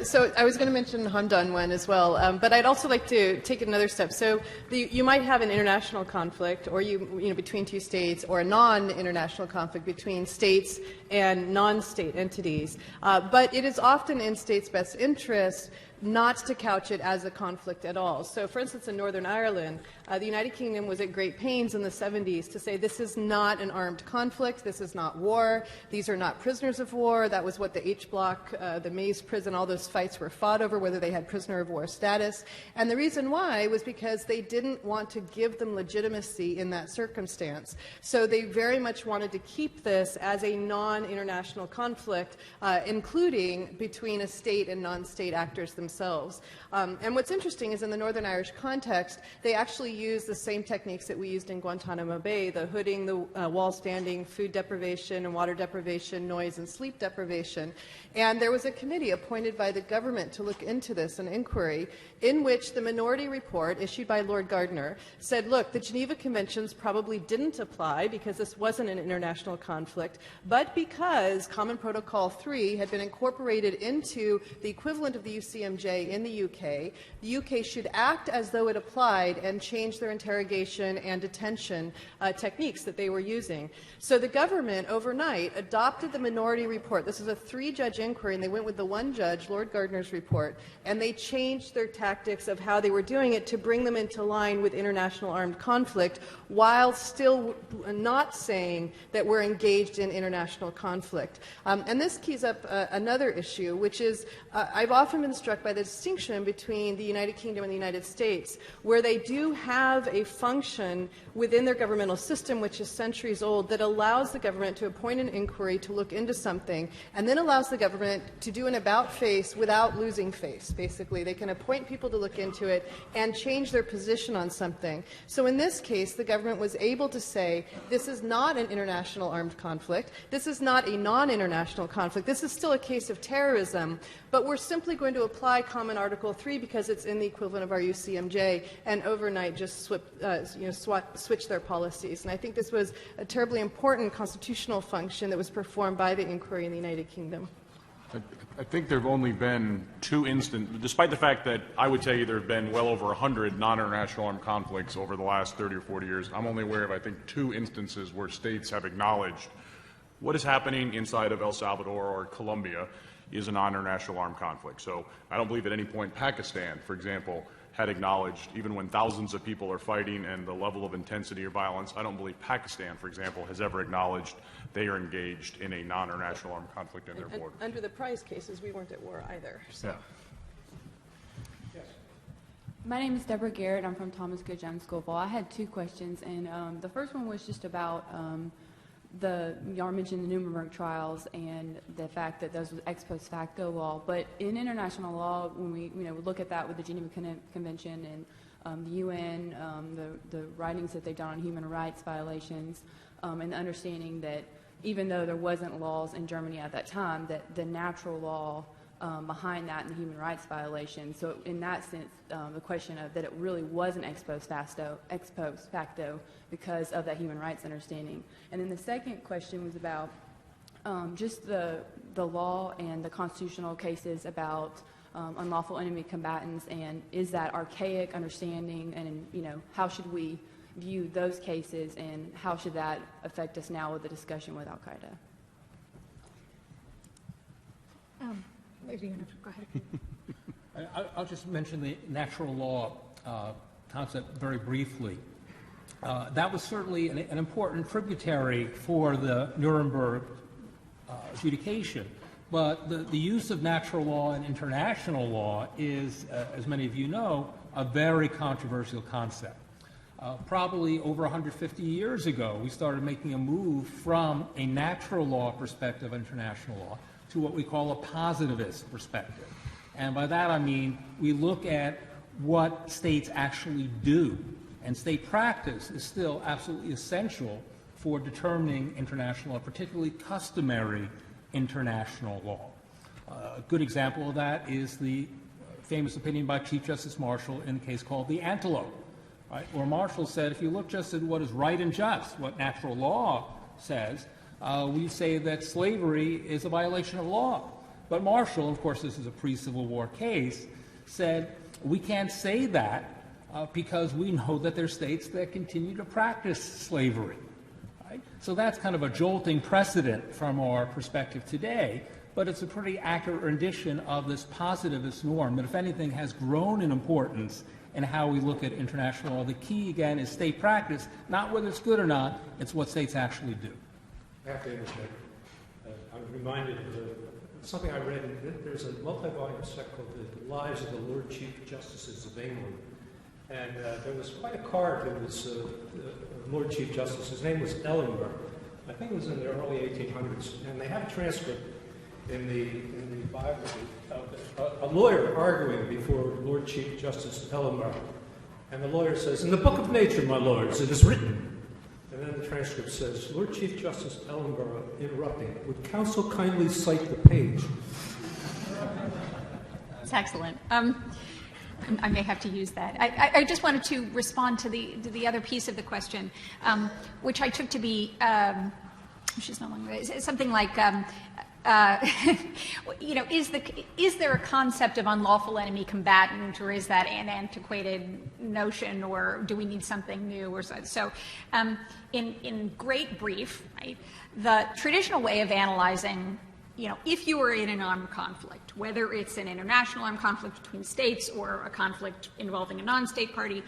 So I was going to mention Hamdan 1 as well, but I'd also like to take it another step. So you might have an international conflict, or between 2 states, or a non-international conflict between states and non-state entities. But it is often in states' best interest not to couch it as a conflict at all. So, for instance, in Northern Ireland, the United Kingdom was at great pains in the 70s to say this is not an armed conflict, this is not war, these are not prisoners of war. That was what the H Block, the Maze prison, all those fights were fought over, whether they had prisoner of war status. And the reason why was because they didn't want to give them legitimacy in that circumstance. So they very much wanted to keep this as a non-international conflict, including between a state and non-state actors themselves. And what's interesting is in the Northern Irish context, they actually use the same techniques that we used in Guantanamo Bay, the hooding, the wall standing, food deprivation and water deprivation, noise and sleep deprivation. And there was a committee appointed by the government to look into this, an inquiry, in which the minority report issued by Lord Gardner said, look, the Geneva Conventions probably didn't apply because this wasn't an international conflict, but because Common Protocol 3 had been incorporated into the equivalent of the UCMJ in the UK should act as though it applied and change their interrogation and detention techniques that they were using. So the government overnight adopted the minority report. This is a 3-judge inquiry, and they went with the 1 judge, Lord Gardner's report, and they changed their tactics of how they were doing it to bring them into line with international armed conflict while still not saying that we're engaged in international conflict. And this keys up another issue, which is I've often been struck by the distinction between the United Kingdom and the United States, where they do have a function within their governmental system, which is centuries old, that allows the government to appoint an inquiry to look into something, and then allows the government to do an about-face without losing face, basically. They can appoint people to look into it and change their position on something. So in this case, the government was able to say, this is not an international armed conflict, this is not a non-international conflict, this is still a case of terrorism, but we're simply going to apply Common Article 3 because it's in the equivalent of our UCMJ, and overnight just switch their policies. And I think this was a terribly important constitutional function that was performed by the inquiry in the United Kingdom. I think there have only been 2 instances, despite the fact that I would tell you there have been well over 100 non-international armed conflicts over the last 30 or 40 years. I'm only aware of, I think, 2 instances where states have acknowledged what is happening inside of El Salvador or Colombia is a non-international armed conflict. So I don't believe at any point Pakistan, for example, had acknowledged, even when thousands of people are fighting and the level of intensity of violence, I don't believe Pakistan, for example, has ever acknowledged they are engaged in a non-international armed conflict in their borders. Under the Price cases, we weren't at war either. So. Yeah. My name is Deborah Garrett. I'm from Thomas Good Jones School of Law. I had 2 questions, and the first one was just about y'all mentioned the Nuremberg trials and the fact that those was ex post facto law. But in international law, when we look at that with the Geneva Convention and the UN, the writings that they've done on human rights violations, and the understanding that even though there wasn't laws in Germany at that time, that the natural law behind that and the human rights violations. So in that sense, the question of that it really was an ex post facto because of that human rights understanding. And then the second question was about just the law and the constitutional cases about unlawful enemy combatants, and is that archaic understanding, and how should we view those cases, and how should that affect us now with the discussion with Al-Qaeda? Go ahead. I'll just mention the natural law concept very briefly. That was certainly an important tributary for the Nuremberg adjudication. But the use of natural law in international law is, as many of you know, a very controversial concept. Probably over 150 years ago, we started making a move from a natural law perspective of international law to what we call a positivist perspective. And by that I mean we look at what states actually do. And state practice is still absolutely essential for determining international law, particularly customary international law. A good example of that is the famous opinion by Chief Justice Marshall in a case called the Antelope, right? Where Marshall said, if you look just at what is right and just, what natural law says, we say that slavery is a violation of law. But Marshall, of course this is a pre-Civil War case, said we can't say that because we know that there are states that continue to practice slavery. Right? So that's kind of a jolting precedent from our perspective today, but it's a pretty accurate rendition of this positivist norm that, if anything, has grown in importance and how we look at international law. The key, again, is state practice, not whether it's good or not, it's what states actually do. I have to interject. I'm reminded of something I read. There's a multi-volume set called The Lives of the Lord Chief Justices of England. And there was quite a card that was Lord Chief Justice. His name was Ellenborough. I think it was in the early 1800s. And they have a transcript in the Bible of a lawyer arguing before Lord Chief Justice Ellenborough. And the lawyer says, "In the book of nature, my lords, it is written." And then the transcript says, Lord Chief Justice Ellenborough interrupting, "Would counsel kindly cite the page?" That's excellent. I may have to use that. I just wanted to respond to the other piece of the question, which I took to be, she's no longer, something like, you know, is there a concept of unlawful enemy combatant, or is that an antiquated notion, or do we need something new, or so? In great brief, right, the traditional way of analyzing, you know, if you are in an armed conflict, whether it's an international armed conflict between states or a conflict involving a non-state party,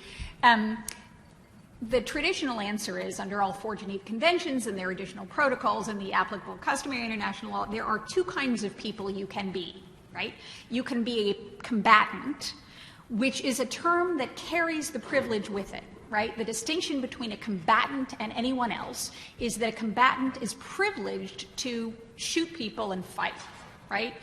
the traditional answer is, under all 4 Geneva Conventions and their additional protocols and the applicable customary international law, there are 2 kinds of people you can be, right? You can be a combatant, which is a term that carries the privilege with it, right? The distinction between a combatant and anyone else is that a combatant is privileged to shoot people and fight, right?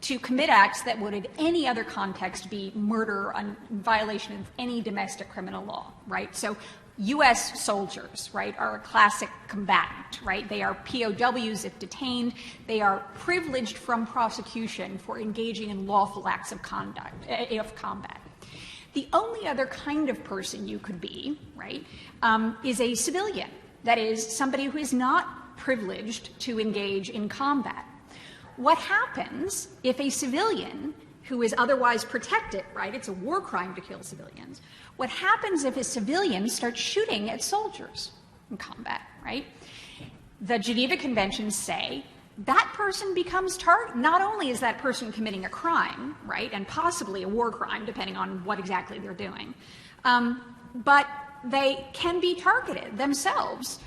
To commit acts that would in any other context be murder in violation of any domestic criminal law, right? So U.S. soldiers, right, are a classic combatant, right? They are POWs if detained. They are privileged from prosecution for engaging in lawful acts of combat. The only other kind of person you could be, right, is a civilian. That is, somebody who is not privileged to engage in combat. What happens if a civilian who is otherwise protected, right, it's a war crime to kill civilians, what happens if a civilian starts shooting at soldiers in combat, right? The Geneva Conventions say that person becomes target. Not only is that person committing a crime, right, and possibly a war crime, depending on what exactly they're doing, but they can be targeted themselves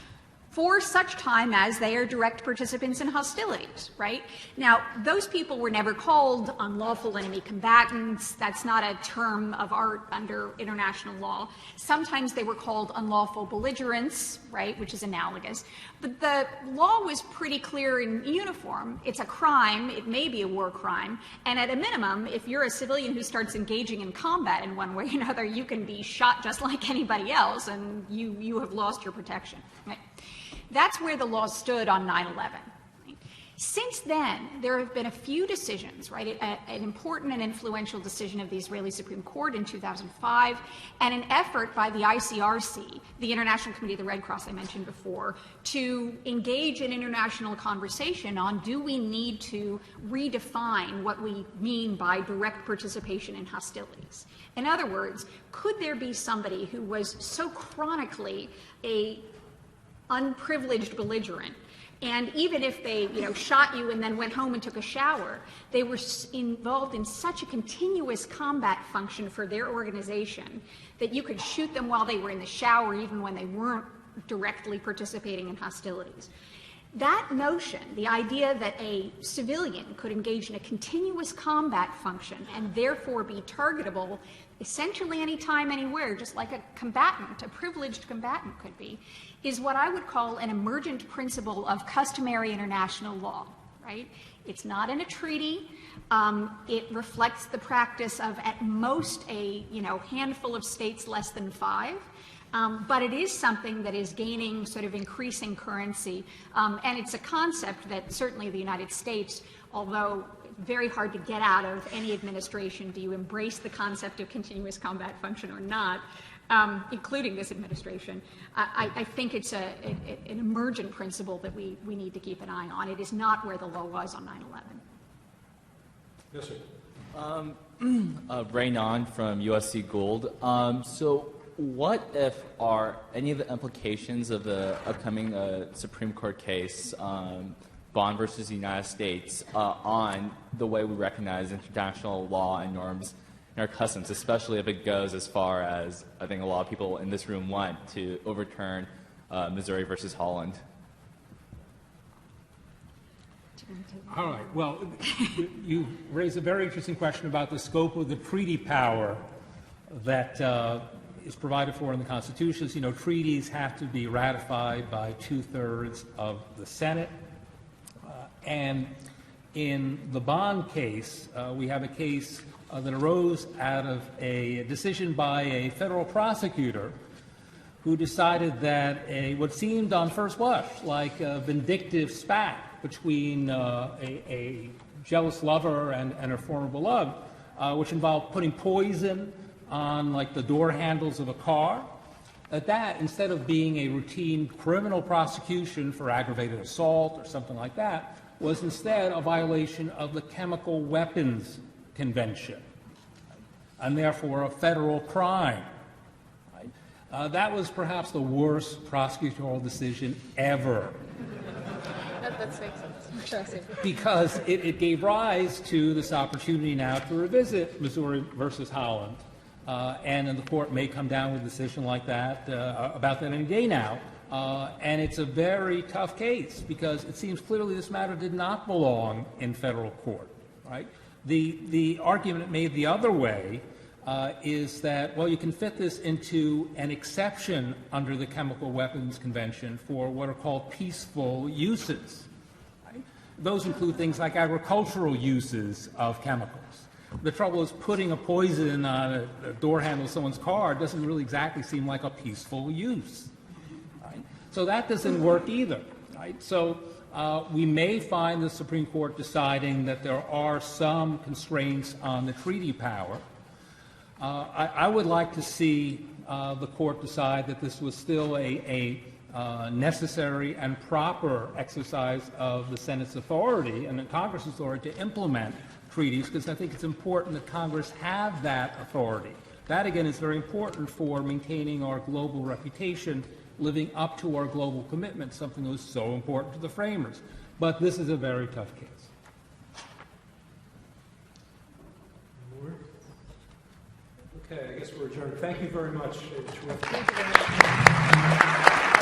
for such time as they are direct participants in hostilities, right? Now, those people were never called unlawful enemy combatants. That's not a term of art under international law. Sometimes they were called unlawful belligerents, right, which is analogous. But the law was pretty clear in uniform. It's a crime. It may be a war crime. And at a minimum, if you're a civilian who starts engaging in combat in one way or another, you can be shot just like anybody else, and you have lost your protection, right? That's where the law stood on 9/11. Right? Since then, there have been a few decisions, right? An important and influential decision of the Israeli Supreme Court in 2005, and an effort by the ICRC, the International Committee of the Red Cross I mentioned before, to engage in international conversation on, do we need to redefine what we mean by direct participation in hostilities? In other words, could there be somebody who was so chronically a unprivileged belligerent, and even if they, shot you and then went home and took a shower, they were involved in such a continuous combat function for their organization that you could shoot them while they were in the shower, even when they weren't directly participating in hostilities. That notion, the idea that a civilian could engage in a continuous combat function and therefore be targetable essentially anytime, anywhere, just like a combatant, a privileged combatant could be, is what I would call an emergent principle of customary international law, right? It's not in a treaty. It reflects the practice of, at most, a handful of states, less than 5. But it is something that is gaining sort of increasing currency. And it's a concept that certainly the United States, although very hard to get out of any administration, do you embrace the concept of continuous combat function or not, including this administration, I think it's an emergent principle that we need to keep an eye on. It is not where the law was on 9/11. Yes, sir. Ray Nan from USC Gould. So what if are any of the implications of the upcoming Supreme Court case, Bond versus the United States, on the way we recognize international law and norms our customs, especially if it goes as far as I think a lot of people in this room want to overturn Missouri versus Holland. All right. Well, you raise a very interesting question about the scope of the treaty power that is provided for in the Constitution. As you know, treaties have to be ratified by 2/3 of the Senate. And in the Bond case, we have a case that arose out of a decision by a federal prosecutor who decided that what seemed on first blush like a vindictive spat between a jealous lover and her former beloved, which involved putting poison on like the door handles of a car, that instead of being a routine criminal prosecution for aggravated assault or something like that, was instead a violation of the Chemical Weapons Convention, and therefore a federal crime. That was perhaps the worst prosecutorial decision ever. That makes sense. Interesting. Because it gave rise to this opportunity now to revisit Missouri versus Holland. And then the court may come down with a decision like that, about that any day now. And it's a very tough case because it seems clearly this matter did not belong in federal court, right? The argument made the other way is that, well, you can fit this into an exception under the Chemical Weapons Convention for what are called peaceful uses. Right? Those include things like agricultural uses of chemicals. The trouble is putting a poison on a door handle of someone's car doesn't really exactly seem like a peaceful use. Right? So that doesn't work either. Right? So we may find the Supreme Court deciding that there are some constraints on the treaty power. I would like to see the court decide that this was still a necessary and proper exercise of the Senate's authority and the Congress's authority to implement treaties, because I think it's important that Congress have that authority. That, again, is very important for maintaining our global reputation, living up to our global commitments, something that was so important to the framers. But this is a very tough case. Okay, I guess we're adjourned. Thank you very much. Thank you very much.